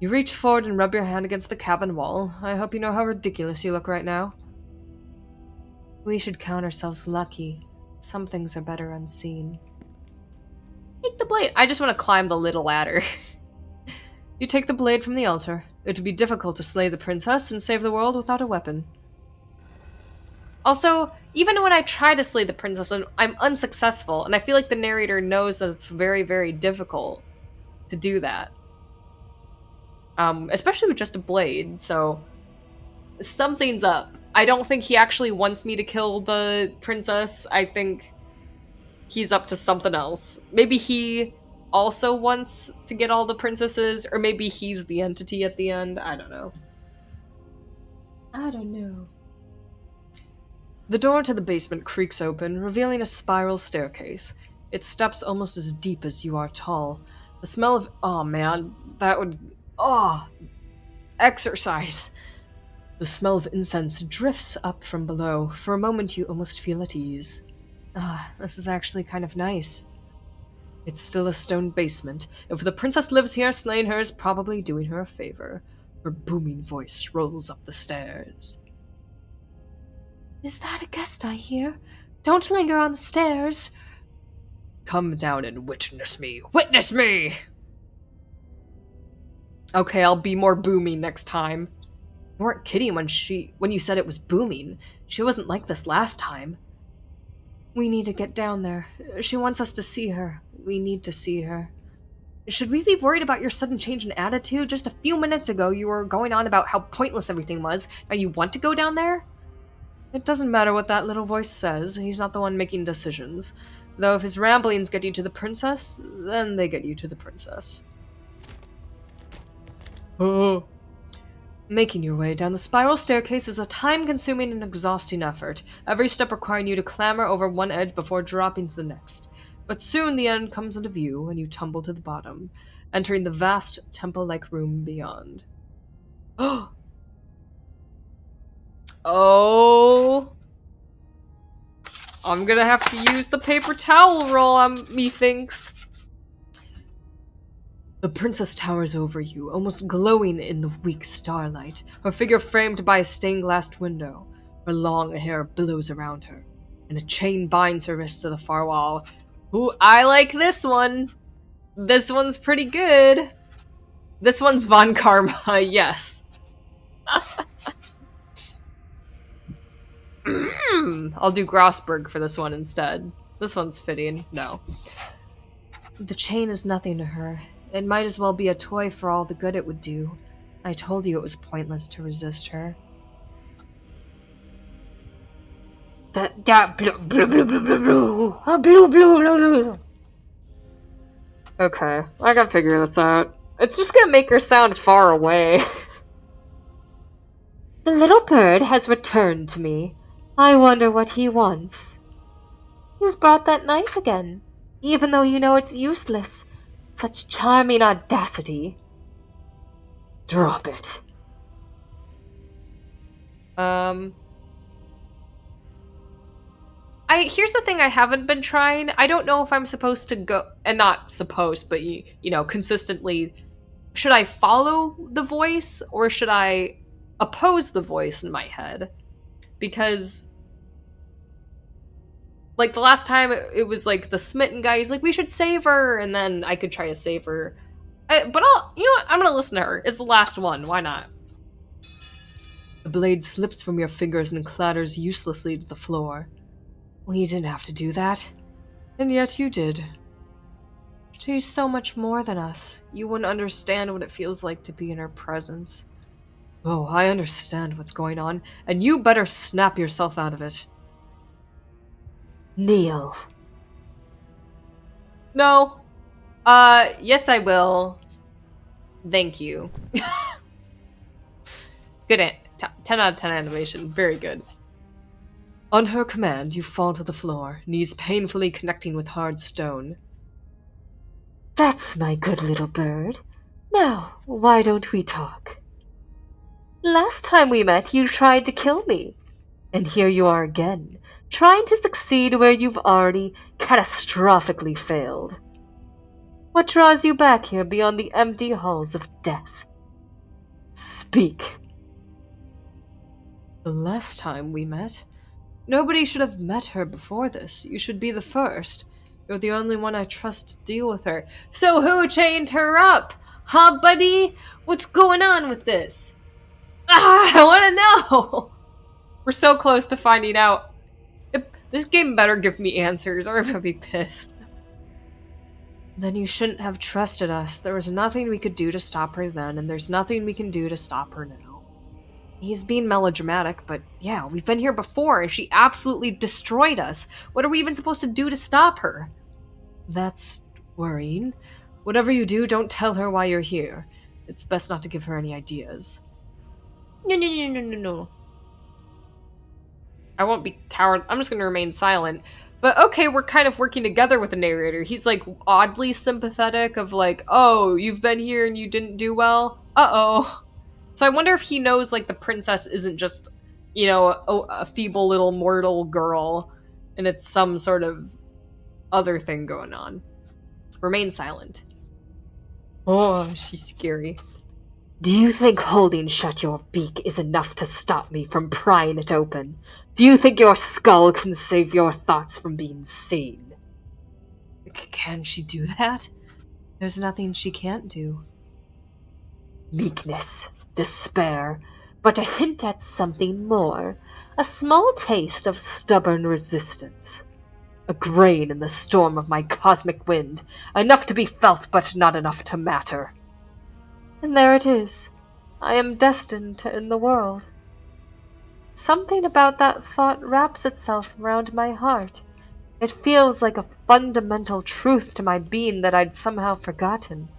You reach forward and rub your hand against the cabin wall. I hope you know how ridiculous you look right now. We should count ourselves lucky. Some things are better unseen. Take the blade. I just want to climb the little ladder. You take the blade from the altar. It would be difficult to slay the princess and save the world without a weapon. Also, even when I try to slay the princess, I'm unsuccessful, and I feel like the narrator knows that it's very, very difficult to do that. Especially with just a blade, so something's up. I don't think he actually wants me to kill the princess. I think he's up to something else. Maybe he also wants to get all the princesses, or maybe he's the entity at the end. I don't know. The door to the basement creaks open, revealing a spiral staircase. Its steps almost as deep as you are tall. The smell of— oh man, that would— oh, exercise. The smell of incense drifts up from below. For a moment you almost feel at ease. This is actually kind of nice. It's still a stone basement. If the princess lives here, slaying her is probably doing her a favor. Her booming voice rolls up the stairs. Is that a guest I hear? Don't linger on the stairs. Come down and witness me. Witness me! Okay, I'll be more booming next time. You weren't kidding when you said it was booming. She wasn't like this last time. We need to get down there. She wants us to see her. We need to see her. Should we be worried about your sudden change in attitude? Just a few minutes ago you were going on about how pointless everything was. Now you want to go down there? It doesn't matter what that little voice says. He's not the one making decisions. Though if his ramblings get you to the princess, then they get you to the princess. Oh. Making your way down the spiral staircase is a time-consuming and exhausting effort, every step requiring you to clamber over one edge before dropping to the next. But soon the end comes into view, and you tumble to the bottom, entering the vast temple-like room beyond. Oh! I'm gonna have to use the paper towel roll, methinks. The princess towers over you, almost glowing in the weak starlight, her figure framed by a stained-glass window. Her long hair billows around her, and a chain binds her wrist to the far wall. Ooh, I like this one! This one's pretty good. This one's Von Karma, yes. I'll do Grossberg for this one instead. This one's fitting. No. The chain is nothing to her. It might as well be a toy for all the good it would do. I told you it was pointless to resist her. That blue. Okay, I gotta figure this out. It's just gonna make her sound far away. The little bird has returned to me. I wonder what he wants. You've brought that knife again, even though you know it's useless. Such charming audacity. Drop it. Here's the thing I haven't been trying. I don't know if I'm supposed to go, and not supposed, but consistently, should I follow the voice or should I oppose the voice in my head? Because like the last time it was like the smitten guy, he's like, we should save her, and then I could try to save her. But you know what? I'm gonna listen to her. It's the last one. Why not? The blade slips from your fingers and clatters uselessly to the floor. Well, you didn't have to do that. And yet you did. She's so much more than us. You wouldn't understand what it feels like to be in her presence. Oh, I understand what's going on, and you better snap yourself out of it. Kneel. No. Yes I will. Thank you. Good 10 out of 10 animation. Very good. On her command, you fall to the floor, knees painfully connecting with hard stone. That's my good little bird. Now, why don't we talk? Last time we met, you tried to kill me. And here you are again, trying to succeed where you've already catastrophically failed. What draws you back here beyond the empty halls of death? Speak. The last time we met? Nobody should have met her before this. You should be the first. You're the only one I trust to deal with her. So who chained her up? Huh, buddy? What's going on with this? I want to know! We're so close to finding out. This game better give me answers or I'm gonna be pissed. Then you shouldn't have trusted us. There was nothing we could do to stop her then, and there's nothing we can do to stop her now. He's being melodramatic, but yeah, we've been here before, and she absolutely destroyed us. What are we even supposed to do to stop her? That's worrying. Whatever you do, don't tell her why you're here. It's best not to give her any ideas. No. I won't be coward. I'm just gonna remain silent. But okay, we're kind of working together with the narrator. He's like oddly sympathetic of like, oh, you've been here and you didn't do well? Uh-oh. So I wonder if he knows like the princess isn't just, a feeble little mortal girl and it's some sort of other thing going on. Remain silent. Oh, she's scary. Do you think holding shut your beak is enough to stop me from prying it open? Do you think your skull can save your thoughts from being seen? Can she do that? There's nothing she can't do. Meekness, despair, but a hint at something more. A small taste of stubborn resistance. A grain in the storm of my cosmic wind, enough to be felt but not enough to matter. And there it is. I am destined to end the world. Something about that thought wraps itself around my heart. It feels like a fundamental truth to my being that I'd somehow forgotten.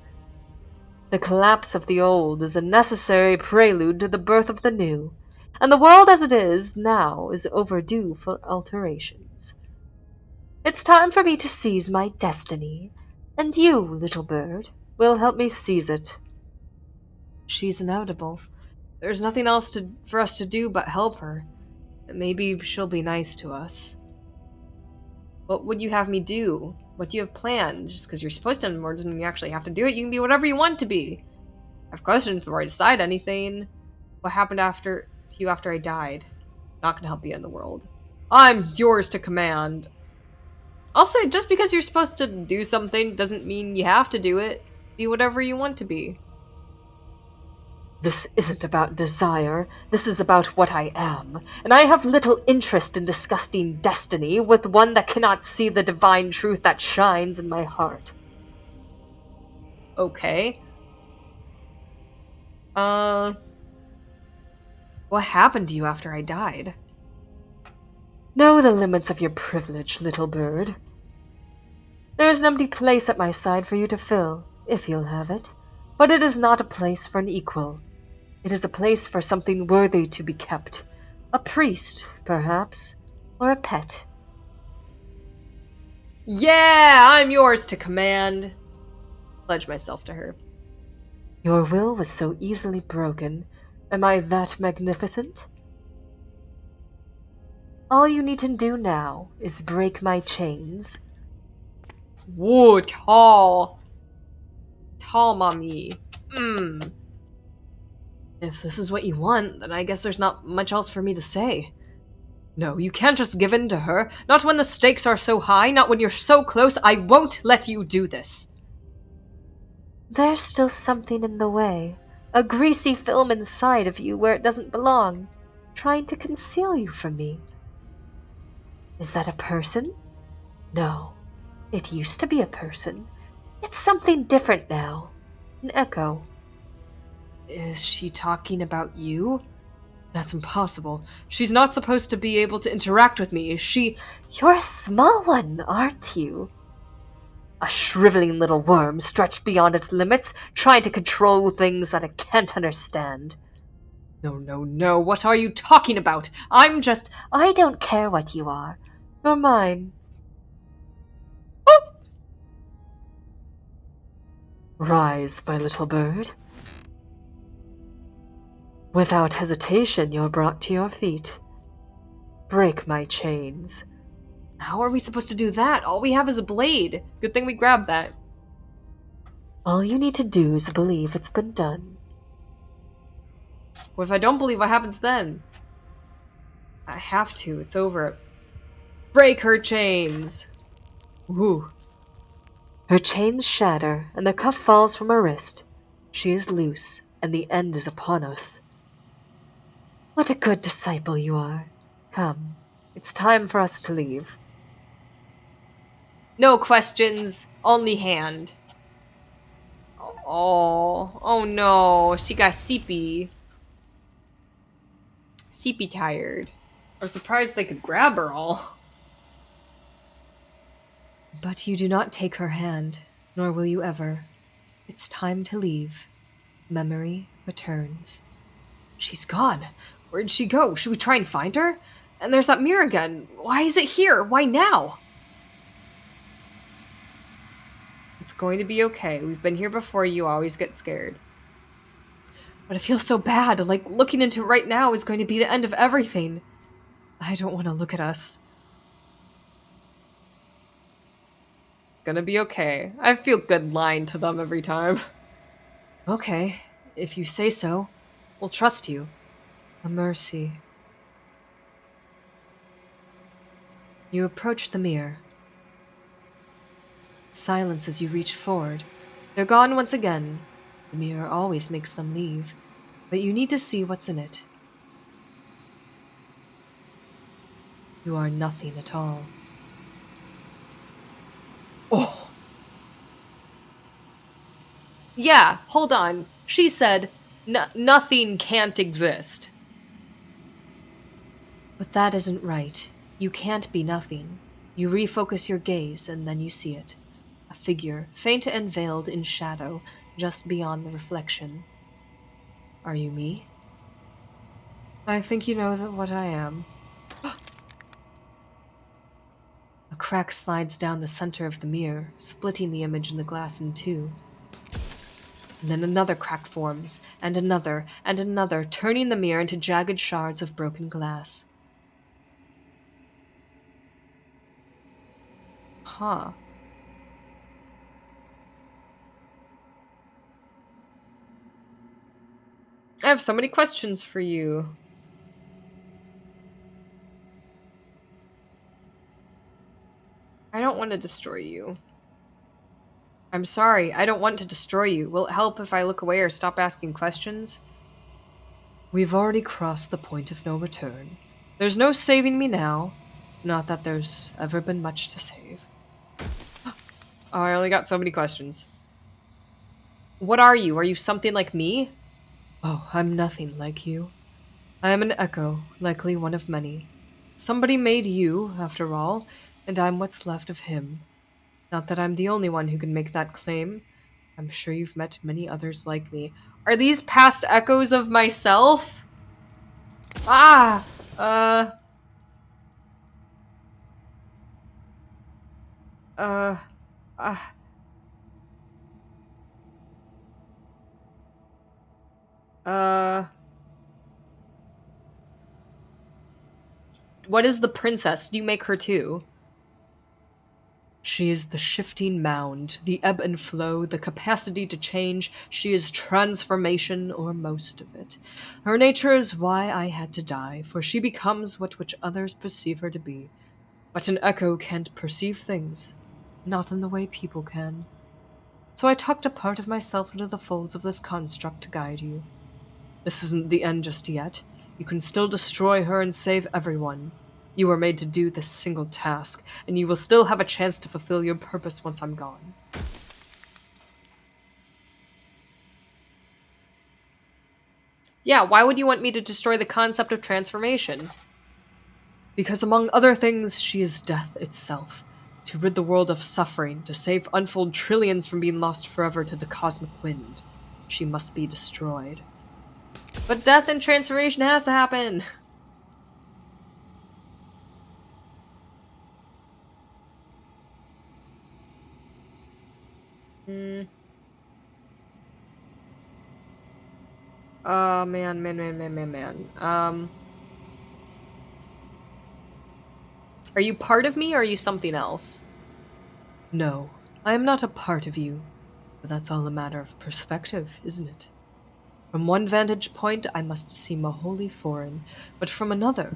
The collapse of the old is a necessary prelude to the birth of the new, and the world as it is now is overdue for alterations. It's time for me to seize my destiny, and you, little bird, will help me seize it. She's inevitable. There's nothing else for us to do but help her. And maybe she'll be nice to us. What would you have me do? What do you have planned? Just because you're supposed to more doesn't mean you actually have to do it. You can be whatever you want to be. I have questions before I decide anything. What happened to you after I died? Not gonna help you in the world. I'm yours to command. I'll say, just because you're supposed to do something doesn't mean you have to do it. Be whatever you want to be. This isn't about desire, this is about what I am, and I have little interest in discussing destiny with one that cannot see the divine truth that shines in my heart. Okay. What happened to you after I died? Know the limits of your privilege, little bird. There is an empty place at my side for you to fill, if you'll have it. But it is not a place for an equal. It is a place for something worthy to be kept. A priest, perhaps, or a pet. Yeah, I'm yours to command. Pledge myself to her. Your will was so easily broken. Am I that magnificent? All you need to do now is break my chains. Whoa, tall. Tall mommy. If this is what you want, then I guess there's not much else for me to say. No, you can't just give in to her. Not when the stakes are so high, not when you're so close. I won't let you do this. There's still something in the way. A greasy film inside of you where it doesn't belong, trying to conceal you from me. Is that a person? No. It used to be a person. It's something different now. An echo. Is she talking about you? That's impossible. She's not supposed to be able to interact with me. Is she? You're a small one, aren't you? A shriveling little worm stretched beyond its limits, trying to control things that it can't understand. No, no, no. What are you talking about? I'm just... I don't care what you are. You're mine. Oh! Rise, my little bird. Without hesitation, you're brought to your feet. Break my chains. How are we supposed to do that? All we have is a blade. Good thing we grabbed that. All you need to do is believe it's been done. What if I don't believe, what happens then? I have to. It's over. Break her chains. Woo. Her chains shatter, and the cuff falls from her wrist. She is loose, and the end is upon us. What a good disciple you are. Come, it's time for us to leave. No questions, only hand. Oh no, she got seepy. Seepy tired. I was surprised they could grab her all. But you do not take her hand, nor will you ever. It's time to leave. Memory returns. She's gone. Where'd she go? Should we try and find her? And there's that mirror again. Why is it here? Why now? It's going to be okay. We've been here before. You always get scared. But it feels so bad. Like, looking into it right now is going to be the end of everything. I don't want to look at us. It's gonna be okay. I feel good lying to them every time. Okay, if you say so, we'll trust you. A mercy. You approach the mirror. Silence as you reach forward. They're gone once again. The mirror always makes them leave, but you need to see what's in it. You are nothing at all. Oh. Yeah, hold on. She said, nothing can't exist. But that isn't right. You can't be nothing. You refocus your gaze, and then you see it. A figure, faint and veiled in shadow, just beyond the reflection. Are you me? I think you know what I am. A crack slides down the center of the mirror, splitting the image in the glass in two. And then another crack forms, and another, turning the mirror into jagged shards of broken glass. Huh. I have so many questions for you. I don't want to destroy you. I'm sorry, I don't want to destroy you. Will it help if I look away or stop asking questions? We've already crossed the point of no return. There's no saving me now. Not that there's ever been much to save. Oh, I only got so many questions. What are you? Are you something like me? Oh, I'm nothing like you. I am an echo, likely one of many. Somebody made you, after all, and I'm what's left of him. Not that I'm the only one who can make that claim. I'm sure you've met many others like me. Are these past echoes of myself? Ah! Uh... Uh... Uh... Uh... What is the princess? Do you make her too? She is the shifting mound, the ebb and flow, the capacity to change. She is transformation, or most of it. Her nature is why I had to die, for she becomes what which others perceive her to be. But an echo can't perceive things, not in the way people can. So I tucked a part of myself into the folds of this construct to guide you. This isn't the end just yet. You can still destroy her and save everyone. You were made to do this single task, and you will still have a chance to fulfill your purpose once I'm gone. Yeah, why would you want me to destroy the concept of transformation? Because among other things, she is death itself. To rid the world of suffering, to save unfold trillions from being lost forever to the cosmic wind, she must be destroyed. But death and transformation has to happen! Man. Are you part of me, or are you something else? No, I am not a part of you. But that's all a matter of perspective, isn't it? From one vantage point, I must seem a wholly foreign, but from another,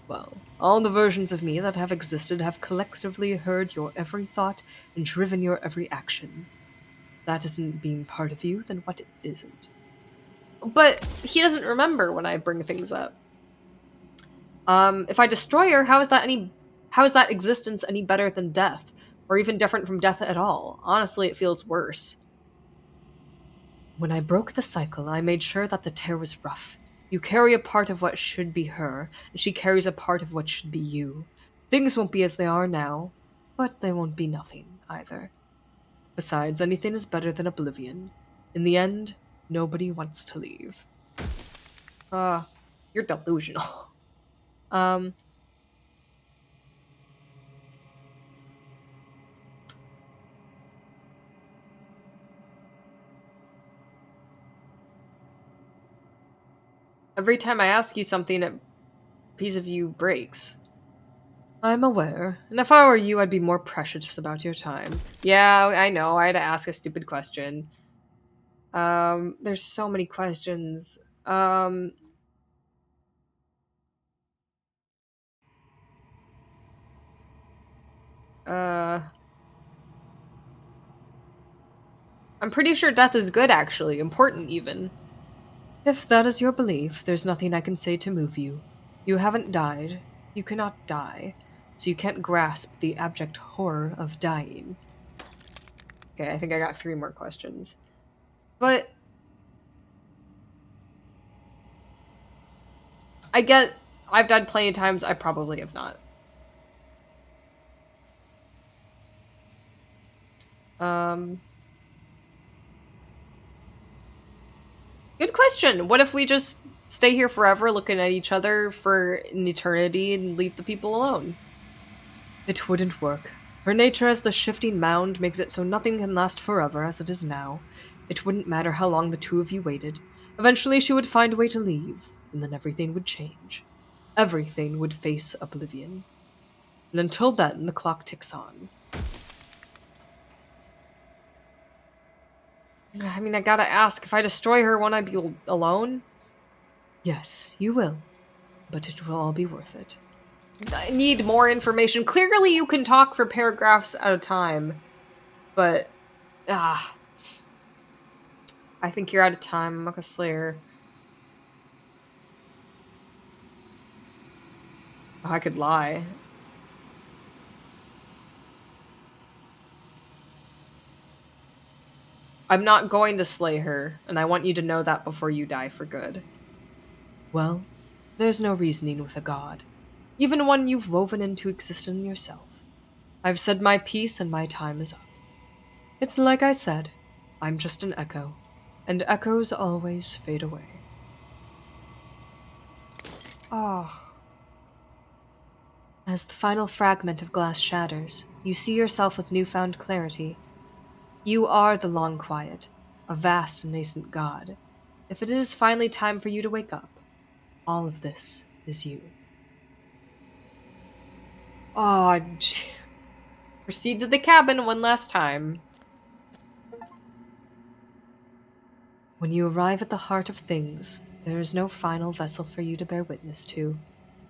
well, all the versions of me that have existed have collectively heard your every thought and driven your every action. If that isn't being part of you, then what isn't? But he doesn't remember when I bring things up. If I destroy her, how is that existence any better than death? Or even different from death at all? Honestly, it feels worse. When I broke the cycle, I made sure that the tear was rough. You carry a part of what should be her, and she carries a part of what should be you. Things won't be as they are now, but they won't be nothing, either. Besides, anything is better than oblivion. In the end, nobody wants to leave. You're delusional. Every time I ask you something, a piece of you breaks. I'm aware, and if I were you, I'd be more precious about your time. Yeah, I know, I had to ask a stupid question. There's so many questions. I'm pretty sure death is good, actually. Important, even. If that is your belief, there's nothing I can say to move you. You haven't died. You cannot die. So you can't grasp the abject horror of dying. Okay, I think I got 3 more questions. But I get I've died plenty of times, I probably have not. Good question. What if we just stay here forever looking at each other for an eternity and leave the people alone? It wouldn't work. Her nature as the shifting mound makes it so nothing can last forever as it is now. It wouldn't matter how long the two of you waited. Eventually she would find a way to leave, and then everything would change. Everything would face oblivion. And until then, the clock ticks on. I mean, I gotta ask, if I destroy her, won't I be alone? Yes, you will. But it will all be worth it. I need more information. Clearly you can talk for paragraphs at a time. But, I think you're out of time, Mucka Slayer. Oh, I could lie. I'm not going to slay her, and I want you to know that before you die for good. Well, there's no reasoning with a god. Even one you've woven into existence yourself. I've said my piece and my time is up. It's like I said, I'm just an echo, and echoes always fade away. Oh. As the final fragment of glass shatters, you see yourself with newfound clarity. You are the Long Quiet, a vast and nascent god. If it is finally time for you to wake up, all of this is you. Oh, proceed to the cabin one last time. When you arrive at the heart of things, there is no final vessel for you to bear witness to,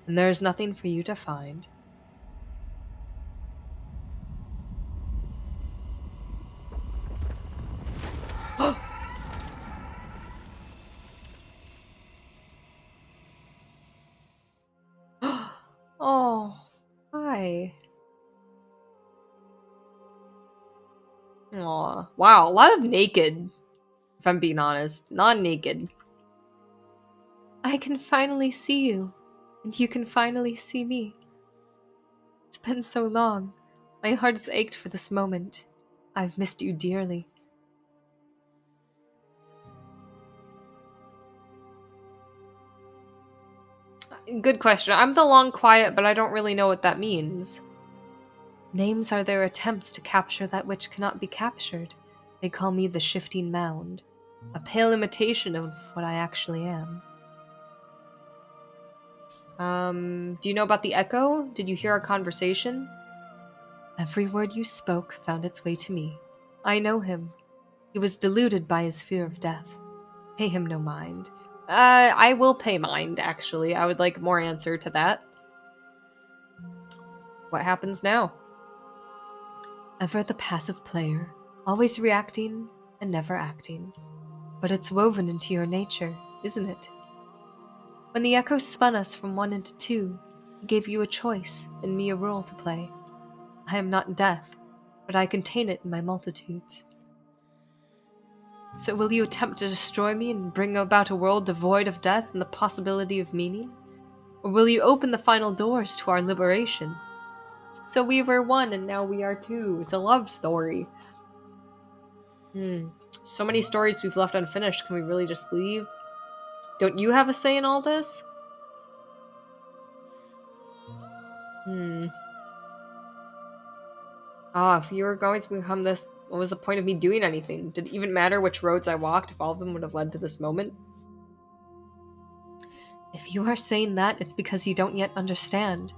and there is nothing for you to find. Oh, hi. Aw, wow, a lot of naked, if I'm being honest. Non-naked. I can finally see you, and you can finally see me. It's been so long. My heart has ached for this moment. I've missed you dearly. Good question. I'm the Long Quiet, but I don't really know what that means. Names are their attempts to capture that which cannot be captured. They call me the Shifting Mound, a pale imitation of what I actually am. Do you know about the Echo? Did you hear our conversation? Every word you spoke found its way to me. I know him. He was deluded by his fear of death. Pay him no mind. I will pay mind, actually. I would like more answer to that. What happens now? Ever the passive player, always reacting and never acting. But it's woven into your nature, isn't it? When the Echo spun us from one into two, he gave you a choice and me a role to play. I am not death, but I contain it in my multitudes. So will you attempt to destroy me and bring about a world devoid of death and the possibility of meaning? Or will you open the final doors to our liberation? So we were one and now we are two. It's a love story. So many stories we've left unfinished. Can we really just leave? Don't you have a say in all this? If you were going to become this, what was the point of me doing anything? Did it even matter which roads I walked if all of them would have led to this moment? If you are saying that, it's because you don't yet understand.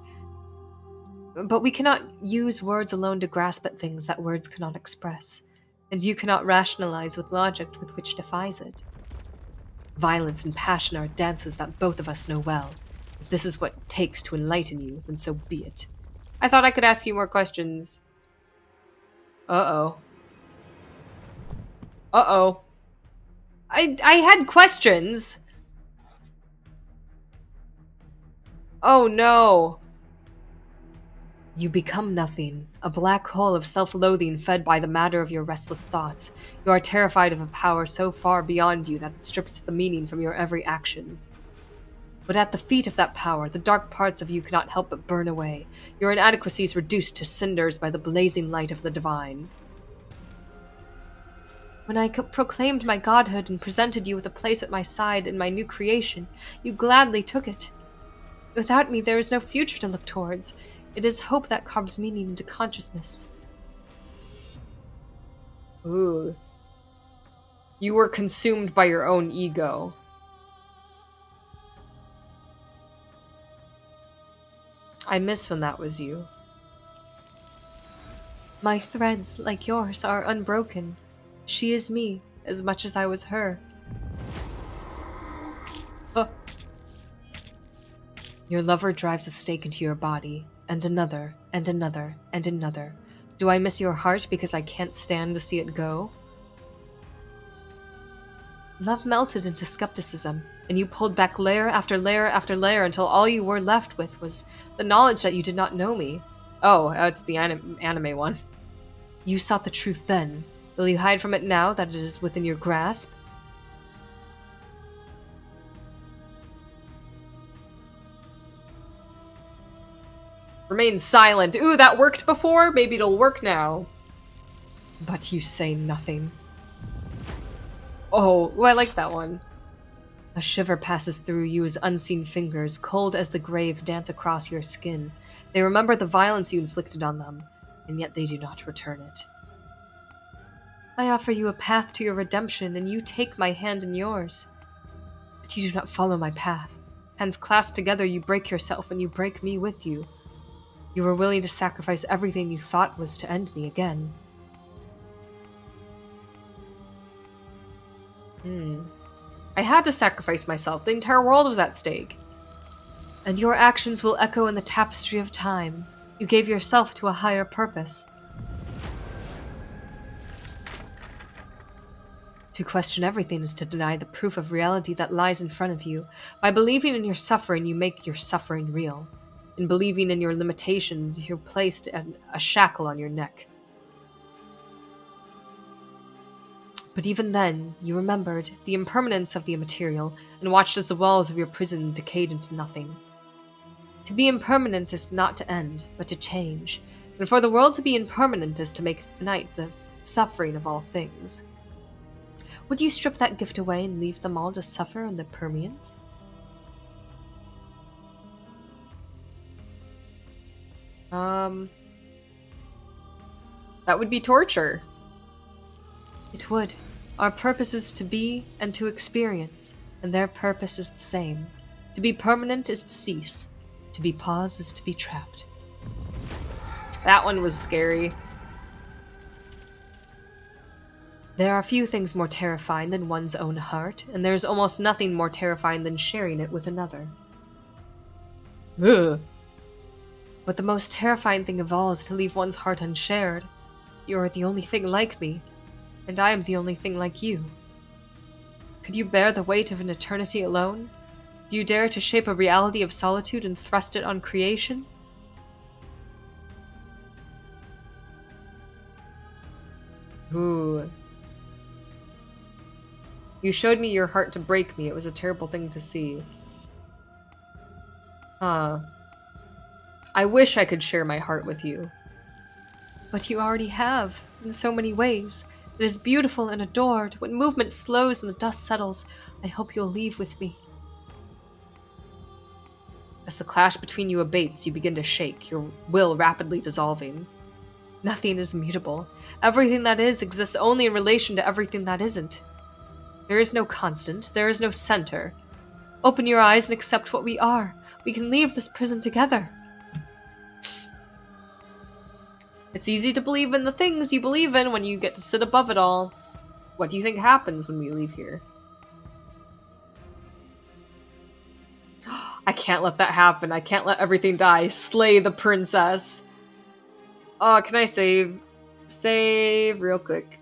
But we cannot use words alone to grasp at things that words cannot express, and you cannot rationalize with logic with which defies it. Violence and passion are dances that both of us know well. If this is what it takes to enlighten you, then so be it. I thought I could ask you more questions. Uh-oh. Uh-oh. I had questions. Oh no. You become nothing, a black hole of self-loathing fed by the matter of your restless thoughts. You are terrified of a power so far beyond you that it strips the meaning from your every action. But at the feet of that power, the dark parts of you cannot help but burn away, your inadequacies reduced to cinders by the blazing light of the divine. When I proclaimed my godhood and presented you with a place at my side in my new creation, you gladly took it. Without me, there is no future to look towards. It is hope that carves meaning into consciousness. Ooh. You were consumed by your own ego. I miss when that was you. My threads, like yours, are unbroken. She is me, as much as I was her. Your lover drives a stake into your body, and another, and another, and another. Do I miss your heart because I can't stand to see it go? Love melted into skepticism, and you pulled back layer after layer after layer until all you were left with was the knowledge that you did not know me. Oh, it's the anime one. You sought the truth then. Will you hide from it now that it is within your grasp? Remain silent. Ooh, that worked before? Maybe it'll work now. But you say nothing. Oh, I like that one. A shiver passes through you as unseen fingers, cold as the grave, dance across your skin. They remember the violence you inflicted on them, and yet they do not return it. I offer you a path to your redemption, and you take my hand in yours. But you do not follow my path. Hands clasped together, you break yourself, and you break me with you. You were willing to sacrifice everything you thought was to end me again. I had to sacrifice myself. The entire world was at stake. And your actions will echo in the tapestry of time. You gave yourself to a higher purpose. To question everything is to deny the proof of reality that lies in front of you. By believing in your suffering, you make your suffering real. In believing in your limitations, you're placed a shackle on your neck. But even then, you remembered the impermanence of the immaterial and watched as the walls of your prison decayed into nothing. To be impermanent is not to end, but to change. And for the world to be impermanent is to make finite the suffering of all things. Would you strip that gift away and leave them all to suffer in the permanence? That would be torture. It would. Our purpose is to be and to experience, and their purpose is the same. To be permanent is to cease. To be paused is to be trapped. That one was scary. There are few things more terrifying than one's own heart, and there's almost nothing more terrifying than sharing it with another. Ugh. But the most terrifying thing of all is to leave one's heart unshared. You are the only thing like me, and I am the only thing like you. Could you bear the weight of an eternity alone? Do you dare to shape a reality of solitude and thrust it on creation? Ooh. You showed me your heart to break me. It was a terrible thing to see. Huh. I wish I could share my heart with you. But you already have, in so many ways. It is beautiful and adored. When movement slows and the dust settles, I hope you'll leave with me. As the clash between you abates, you begin to shake, your will rapidly dissolving. Nothing is mutable. Everything that is exists only in relation to everything that isn't. There is no constant. There is no center. Open your eyes and accept what we are. We can leave this prison together. It's easy to believe in the things you believe in when you get to sit above it all. What do you think happens when we leave here? I can't let that happen. I can't let everything die. Slay the princess. Oh, can I save? Save real quick.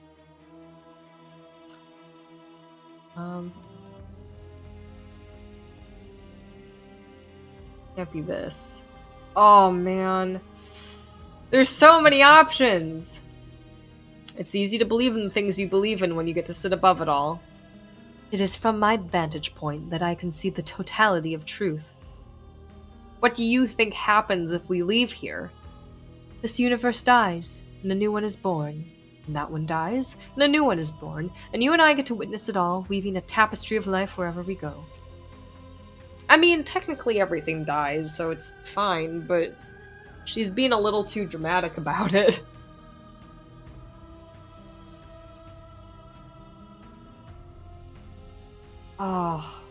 Can't be this. Oh, man. There's so many options! It's easy to believe in the things you believe in when you get to sit above it all. It is from my vantage point that I can see the totality of truth. What do you think happens if we leave here? This universe dies, and a new one is born. And that one dies, and a new one is born, and you and I get to witness it all, weaving a tapestry of life wherever we go. I mean, technically everything dies, so it's fine, but she's being a little too dramatic about it. Oh.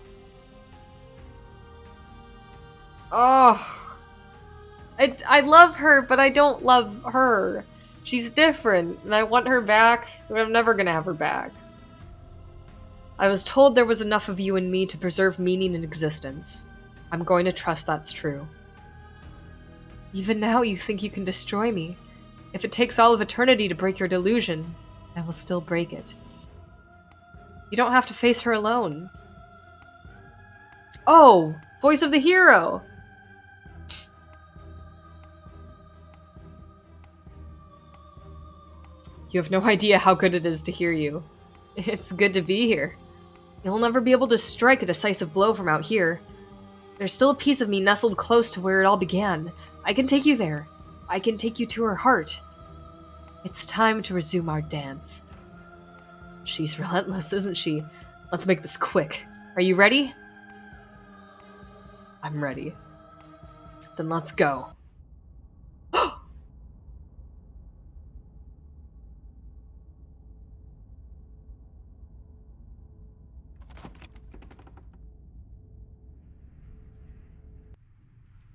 Oh. I love her, but I don't love her. She's different, and I want her back, but I'm never gonna have her back. I was told there was enough of you and me to preserve meaning in existence. I'm going to trust that's true. Even now you think you can destroy me. If it takes all of eternity to break your delusion, I will still break it. You don't have to face her alone. Oh! Voice of the hero! You have no idea how good it is to hear you. It's good to be here. You'll never be able to strike a decisive blow from out here. There's still a piece of me nestled close to where it all began. I can take you there. I can take you to her heart. It's time to resume our dance. She's relentless, isn't she? Let's make this quick. Are you ready? I'm ready. Then let's go.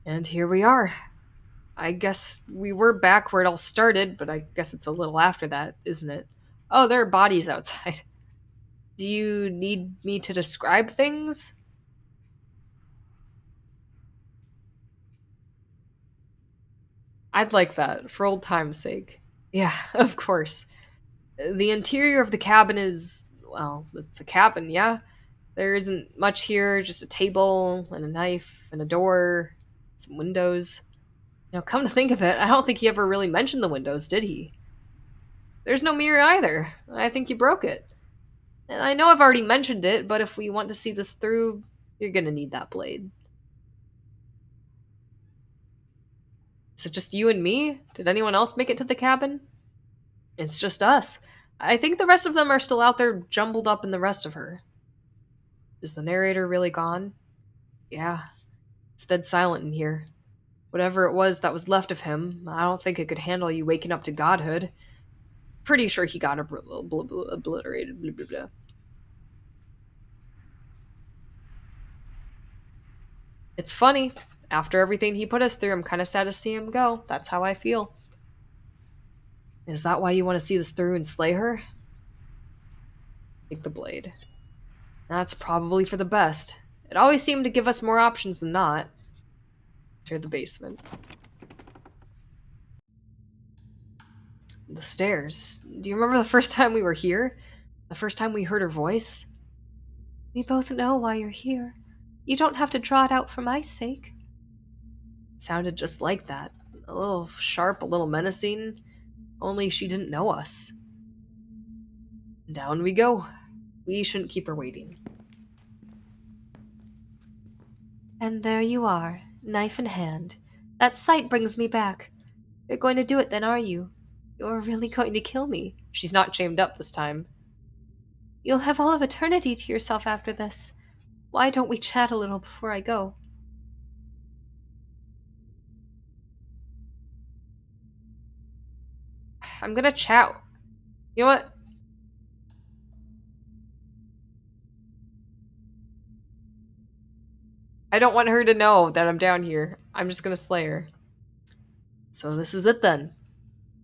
And here we are. I guess we were back where it all started, but I guess it's a little after that, isn't it? Oh, there are bodies outside. Do you need me to describe things? I'd like that, for old time's sake. Yeah, of course. The interior of the cabin is, well, it's a cabin, yeah? There isn't much here, just a table, and a knife, and a door, some windows. Now, come to think of it, I don't think he ever really mentioned the windows, did he? There's no mirror either. I think you broke it. And I know I've already mentioned it, but if we want to see this through, you're gonna need that blade. Is it just you and me? Did anyone else make it to the cabin? It's just us. I think the rest of them are still out there jumbled up in the rest of her. Is the narrator really gone? Yeah. It's dead silent in here. Whatever it was that was left of him, I don't think it could handle you waking up to godhood. Pretty sure he got obliterated. Blah, blah, blah. It's funny. After everything he put us through, I'm kind of sad to see him go. That's how I feel. Is that why you want to see this through and slay her? Take the blade. That's probably for the best. It always seemed to give us more options than not. Enter the basement. The stairs. Do you remember the first time we were here? The first time we heard her voice? We both know why you're here. You don't have to draw it out for my sake. It sounded just like that. A little sharp, a little menacing. Only she didn't know us. Down we go. We shouldn't keep her waiting. And there you are, knife in hand. That sight brings me back. You're going to do it then, are you? You're really going to kill me. She's not chained up this time. You'll have all of eternity to yourself after this. Why don't we chat a little before I go? I'm gonna chat. You know what? I don't want her to know that I'm down here. I'm just gonna slay her. So this is it then.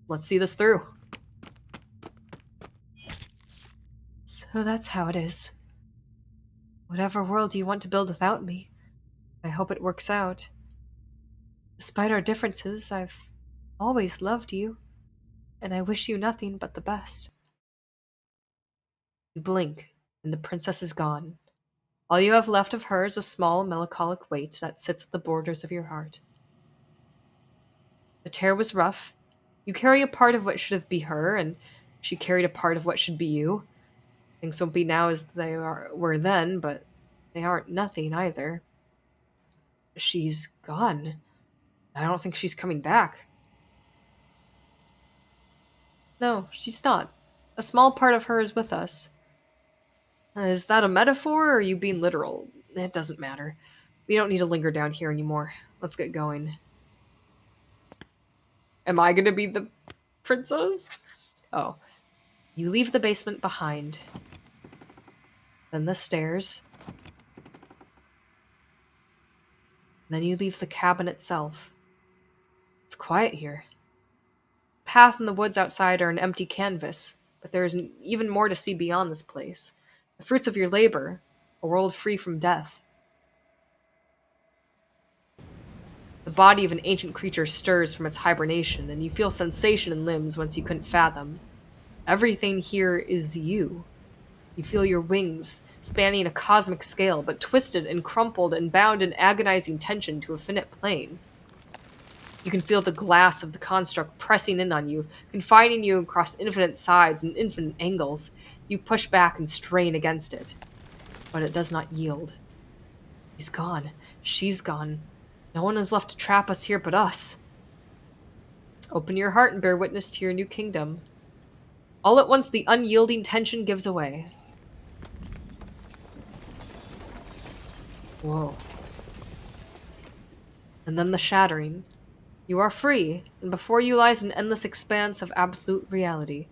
Let's see this through. So that's how it is. Whatever world you want to build without me, I hope it works out. Despite our differences, I've always loved you, and I wish you nothing but the best. You blink, and the princess is gone. All you have left of her is a small, melancholic weight that sits at the borders of your heart. The tear was rough. You carry a part of what should be her, and she carried a part of what should be you. Things won't be now as they were then, but they aren't nothing either. She's gone. I don't think she's coming back. No, she's not. A small part of her is with us. Is that a metaphor, or are you being literal? It doesn't matter. We don't need to linger down here anymore. Let's get going. Am I gonna be the princess? Oh. You leave the basement behind. Then the stairs. Then you leave the cabin itself. It's quiet here. The path and the woods outside are an empty canvas, but there is even more to see beyond this place. The fruits of your labor, a world free from death. The body of an ancient creature stirs from its hibernation, and you feel sensation in limbs once you couldn't fathom. Everything here is you. You feel your wings, spanning a cosmic scale, but twisted and crumpled and bound in agonizing tension to a finite plane. You can feel the glass of the construct pressing in on you, confining you across infinite sides and infinite angles. You push back and strain against it, but it does not yield. He's gone. She's gone. No one is left to trap us here but us. Open your heart and bear witness to your new kingdom. All at once, the unyielding tension gives away. Whoa. And then the shattering. You are free, and before you lies an endless expanse of absolute reality.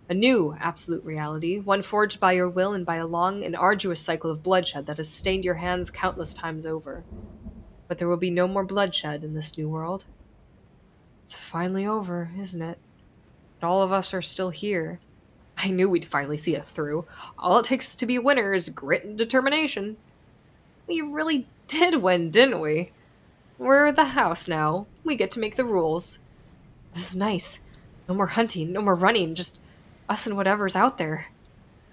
A new absolute reality, one forged by your will and by a long and arduous cycle of bloodshed that has stained your hands countless times over. But there will be no more bloodshed in this new world. It's finally over, isn't it? And all of us are still here. I knew we'd finally see it through. All it takes to be a winner is grit and determination. We really did win, didn't we? We're the house now. We get to make the rules. This is nice. No more hunting, no more running, just us and whatever's out there.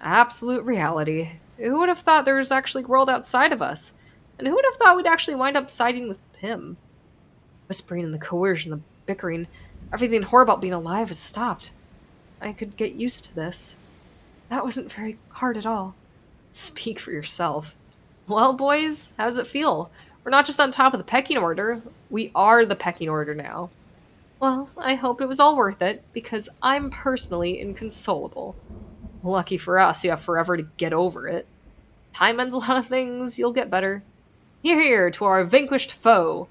Absolute reality. Who would have thought there was actually a world outside of us? And who would have thought we'd actually wind up siding with him? Whispering and the coercion, the bickering, everything horrible about being alive has stopped. I could get used to this. That wasn't very hard at all. Speak for yourself. Well, boys, how does it feel? We're not just on top of the pecking order. We are the pecking order now. Well, I hope it was all worth it, because I'm personally inconsolable. Lucky for us, you have forever to get over it. Time ends a lot of things, you'll get better. Here to our vanquished foe.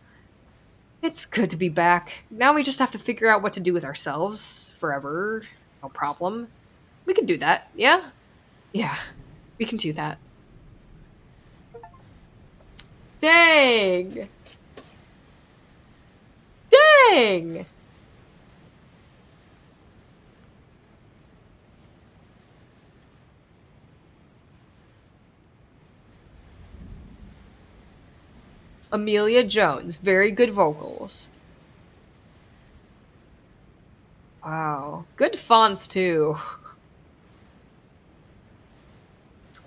It's good to be back. Now we just have to figure out what to do with ourselves. Forever. No problem. We can do that, yeah? Yeah, we can do that. Dang! Dang! Amelia Jones, very good vocals. Wow. Good fonts, too.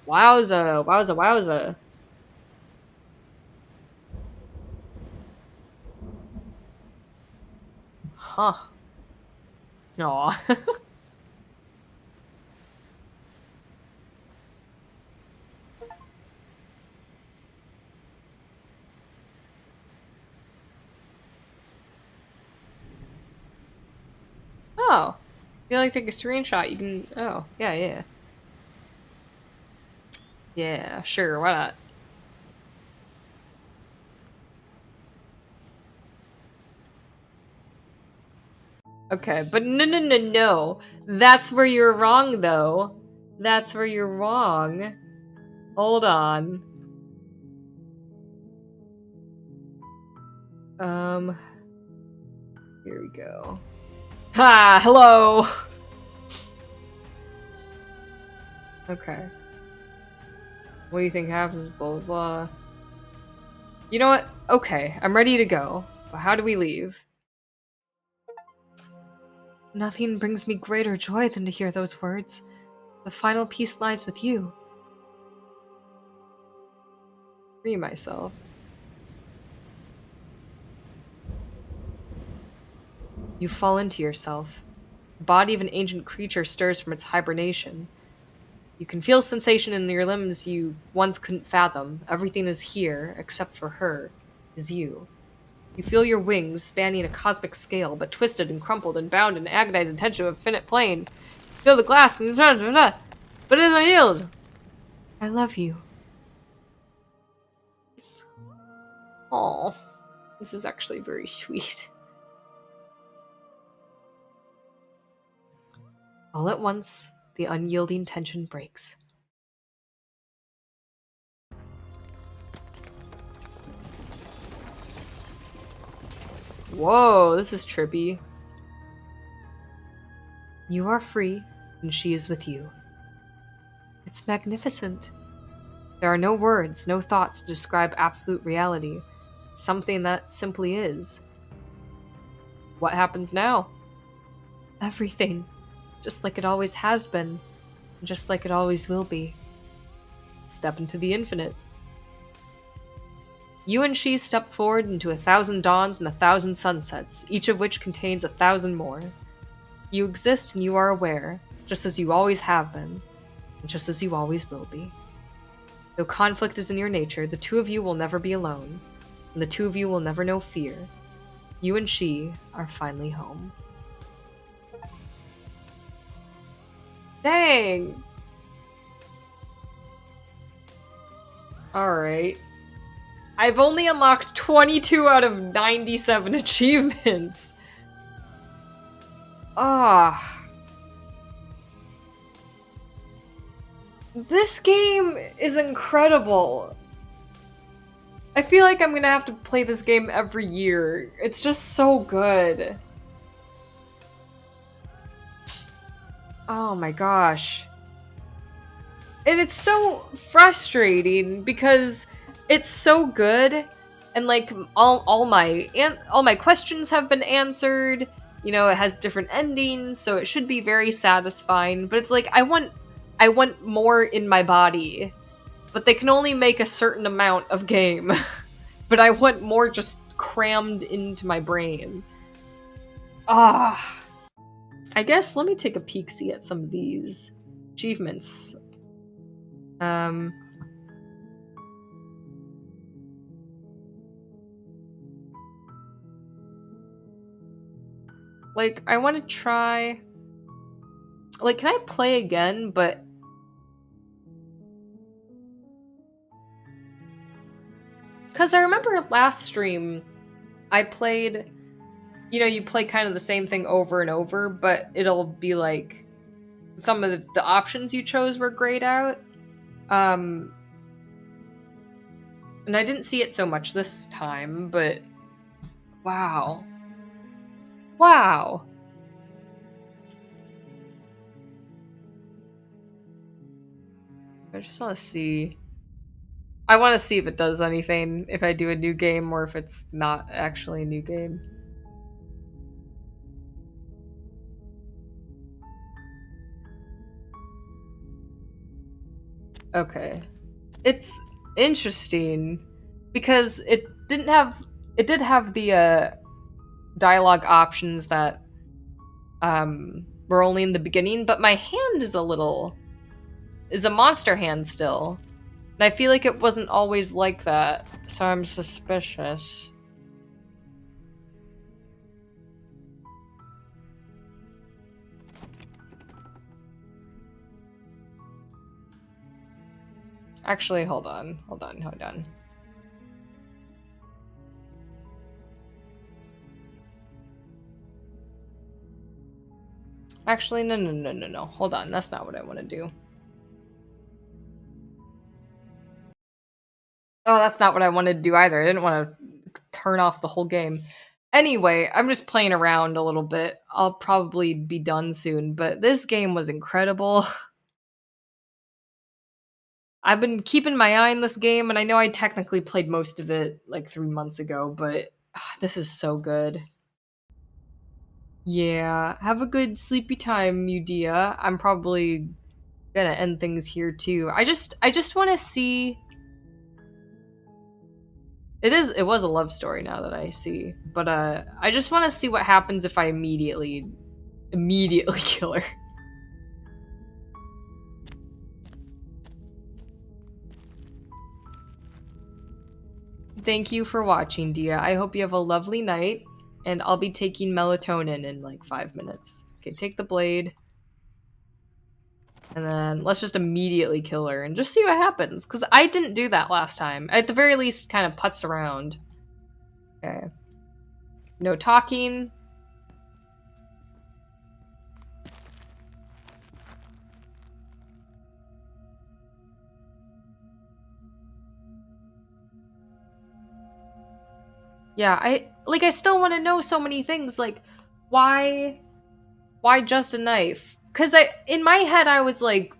Wowza, wowza, wowza. Huh. Aw. Oh. If you like take a screenshot, you can... Oh, yeah. Yeah, sure, why not? Okay, but no. That's where you're wrong, though. That's where you're wrong. Hold on. Here we go. Ha! Hello! Okay. What do you think happens? Blah, blah, blah. You know what? Okay, I'm ready to go. But how do we leave? Nothing brings me greater joy than to hear those words. The final piece lies with you. Free myself. You fall into yourself. The body of an ancient creature stirs from its hibernation. You can feel sensation in your limbs you once couldn't fathom. Everything is here, except for her, is you. You feel your wings spanning a cosmic scale, but twisted and crumpled and bound in agonized intention of infinite plane. You feel the glass and but it doesn't yield. I love you. Oh, this is actually very sweet. All at once, the unyielding tension breaks. Whoa, this is trippy. You are free, and she is with you. It's magnificent. There are no words, no thoughts to describe absolute reality. Something that simply is. What happens now? Everything. Just like it always has been. Just like it always will be. Step into the infinite. You and she step forward into 1,000 dawns and 1,000 sunsets, each of which contains 1,000 more. You exist and you are aware, just as you always have been, and just as you always will be. Though conflict is in your nature, the two of you will never be alone, and the two of you will never know fear. You and she are finally home. Dang. Alright. I've only unlocked 22 out of 97 achievements. Ah. This game is incredible. I feel like I'm gonna have to play this game every year. It's just so good. Oh my gosh. And it's so frustrating because it's so good and like all my questions have been answered. You know, it has different endings, so it should be very satisfying, but it's like I want more in my body. But they can only make a certain amount of game. But I want more just crammed into my brain. Ah. I guess let me take a peek-see at some of these achievements. Like, I want to try... Like, can I play again, but... Because I remember last stream, I played... You know, you play kind of the same thing over and over, but it'll be like... Some of the options you chose were grayed out. And I didn't see it so much this time, but... Wow. Wow. I just want to see... I want to see if it does anything, if I do a new game, or if it's not actually a new game. Okay. It's interesting, because it did have the, dialogue options that, were only in the beginning, but my hand is a monster hand still. And I feel like it wasn't always like that, so I'm suspicious. Actually, hold on. Actually, no. Hold on, that's not what I want to do. Oh, that's not what I wanted to do either. I didn't want to turn off the whole game. Anyway, I'm just playing around a little bit. I'll probably be done soon, but this game was incredible. I've been keeping my eye on this game, and I know I technically played most of it like 3 months ago, but this is so good. Yeah, have a good sleepy time, Udia. I'm probably gonna end things here too. I just want to see. It was a love story now that I see, but I just want to see what happens if I immediately kill her. Thank you for watching, Dia. I hope you have a lovely night, and I'll be taking melatonin in like 5 minutes. Okay, take the blade. And then let's just immediately kill her and just see what happens. Because I didn't do that last time. At the very least, kind of putz around. Okay. No talking. Yeah, I still want to know so many things. Like, why just a knife? Because in my head, I was like,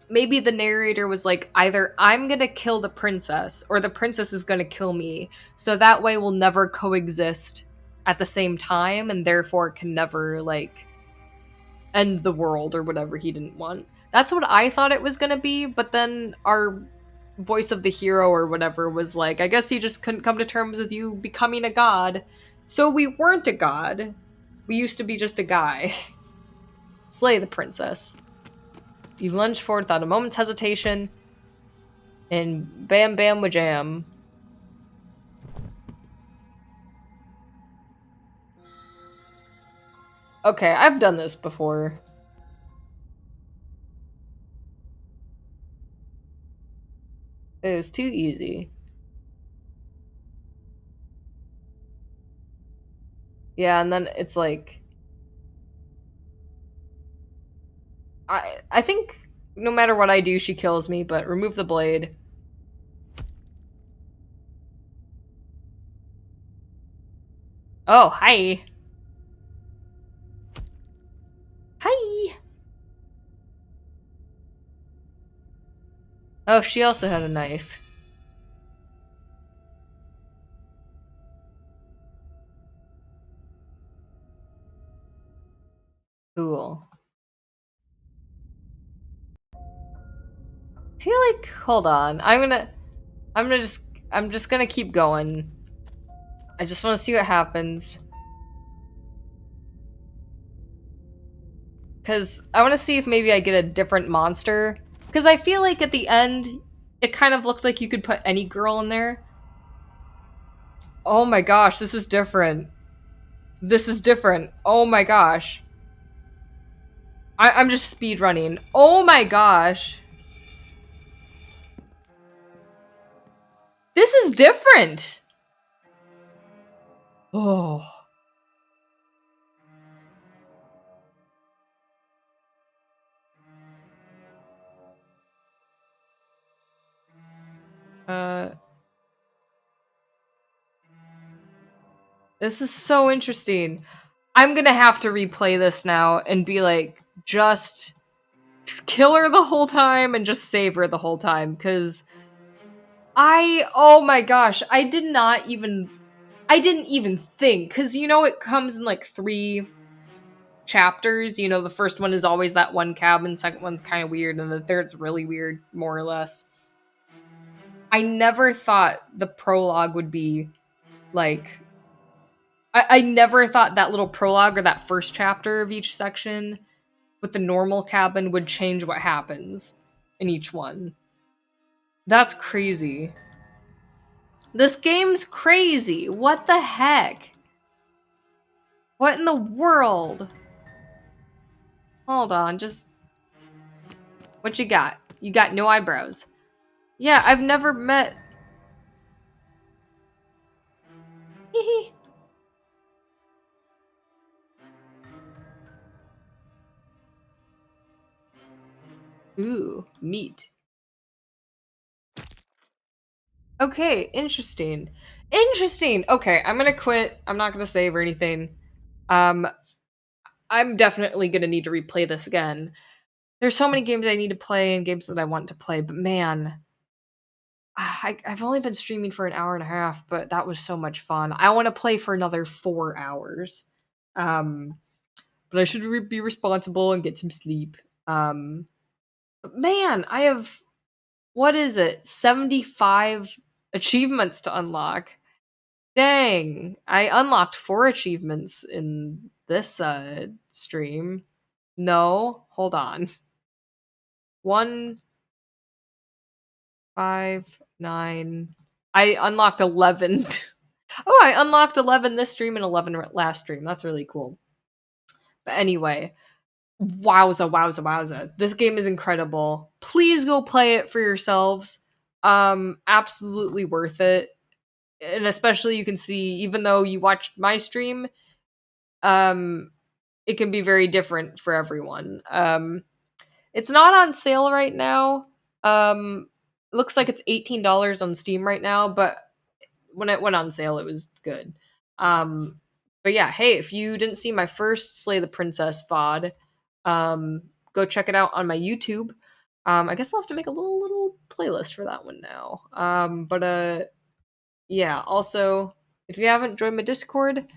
maybe the narrator was like, either I'm gonna kill the princess or the princess is gonna kill me, so that way we'll never coexist at the same time and therefore can never like end the world or whatever he didn't want. That's what I thought it was gonna be, but then our voice of the hero or whatever was like, I guess he just couldn't come to terms with you becoming a god. So we weren't a god. We used to be just a guy. Slay the princess. You lunge forward without a moment's hesitation, and bam bam wajam. Okay, I've done this before. It was too easy. Yeah, and then it's like I think no matter what I do, she kills me, but remove the blade. Oh, hi. Hi. Oh, she also had a knife. Cool. I feel like, hold on. I'm just gonna keep going. I just want to see what happens. Because I want to see if maybe I get a different monster. Because I feel like at the end, it kind of looked like you could put any girl in there. Oh my gosh, this is different. This is different. Oh my gosh. I'm just speed running. Oh my gosh. This is different. Oh. This is so interesting. I'm gonna have to replay this now and be like, just kill her the whole time and just save her the whole time, because oh my gosh, I didn't even think, because you know it comes in like 3 chapters. You know, the first one is always that one cabin, second one's kind of weird, and the third's really weird, more or less. I never thought the prologue would be like I never thought that little prologue or that first chapter of each section with the normal cabin would change what happens in each one. That's crazy. This game's crazy. What the heck? What in the world? Hold on, just... What you got? You got no eyebrows. Yeah, I've never met... Hehe. Ooh, meat. Okay, interesting. Interesting! Okay, I'm gonna quit. I'm not gonna save or anything. I'm definitely gonna need to replay this again. There's so many games I need to play and games that I want to play, but man, I've only been streaming for an hour and a half, but that was so much fun. I want to play for another 4 hours. But I should be responsible and get some sleep. But man, I have, what is it, 75 achievements to unlock. Dang, I unlocked 4 achievements in this stream. No, hold on. 1, 5, 9. I unlocked 11. Oh, I unlocked 11 this stream and 11 last stream. That's really cool. But anyway, wowza, wowza, wowza. This game is incredible. Please go play it for yourselves. Absolutely worth it. And especially you can see, even though you watched my stream, it can be very different for everyone. It's not on sale right now. Looks like it's $18 on Steam right now, but when it went on sale, it was good. But yeah, hey, if you didn't see my first Slay the Princess VOD, go check it out on my YouTube. I guess I'll have to make a little playlist for that one now. Yeah. Also, if you haven't joined my Discord,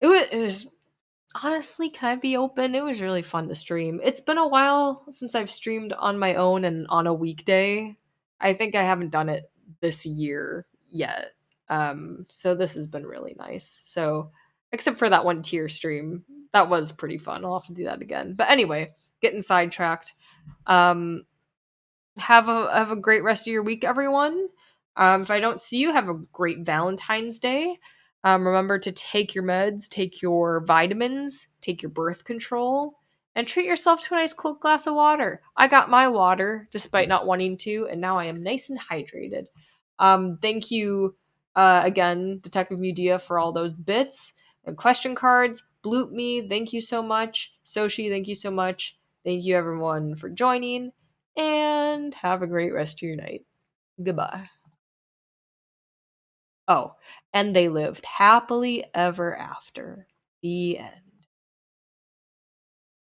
it was honestly, can I be open? It was really fun to stream. It's been a while since I've streamed on my own and on a weekday. I think I haven't done it this year yet. So this has been really nice. So, except for that one tier stream, that was pretty fun. I'll have to do that again. But anyway, getting sidetracked. Have a great rest of your week, everyone. If I don't see you, have a great Valentine's Day. Remember to take your meds, take your vitamins, take your birth control, and treat yourself to a nice cold glass of water. I got my water despite not wanting to, and now I am nice and hydrated. Thank you again, Detective Mudia, for all those bits and question cards. Bloop me, thank you so much. Soshi, thank you so much. Thank you everyone for joining, and have a great rest of your night. Goodbye. Oh, and they lived happily ever after. The end.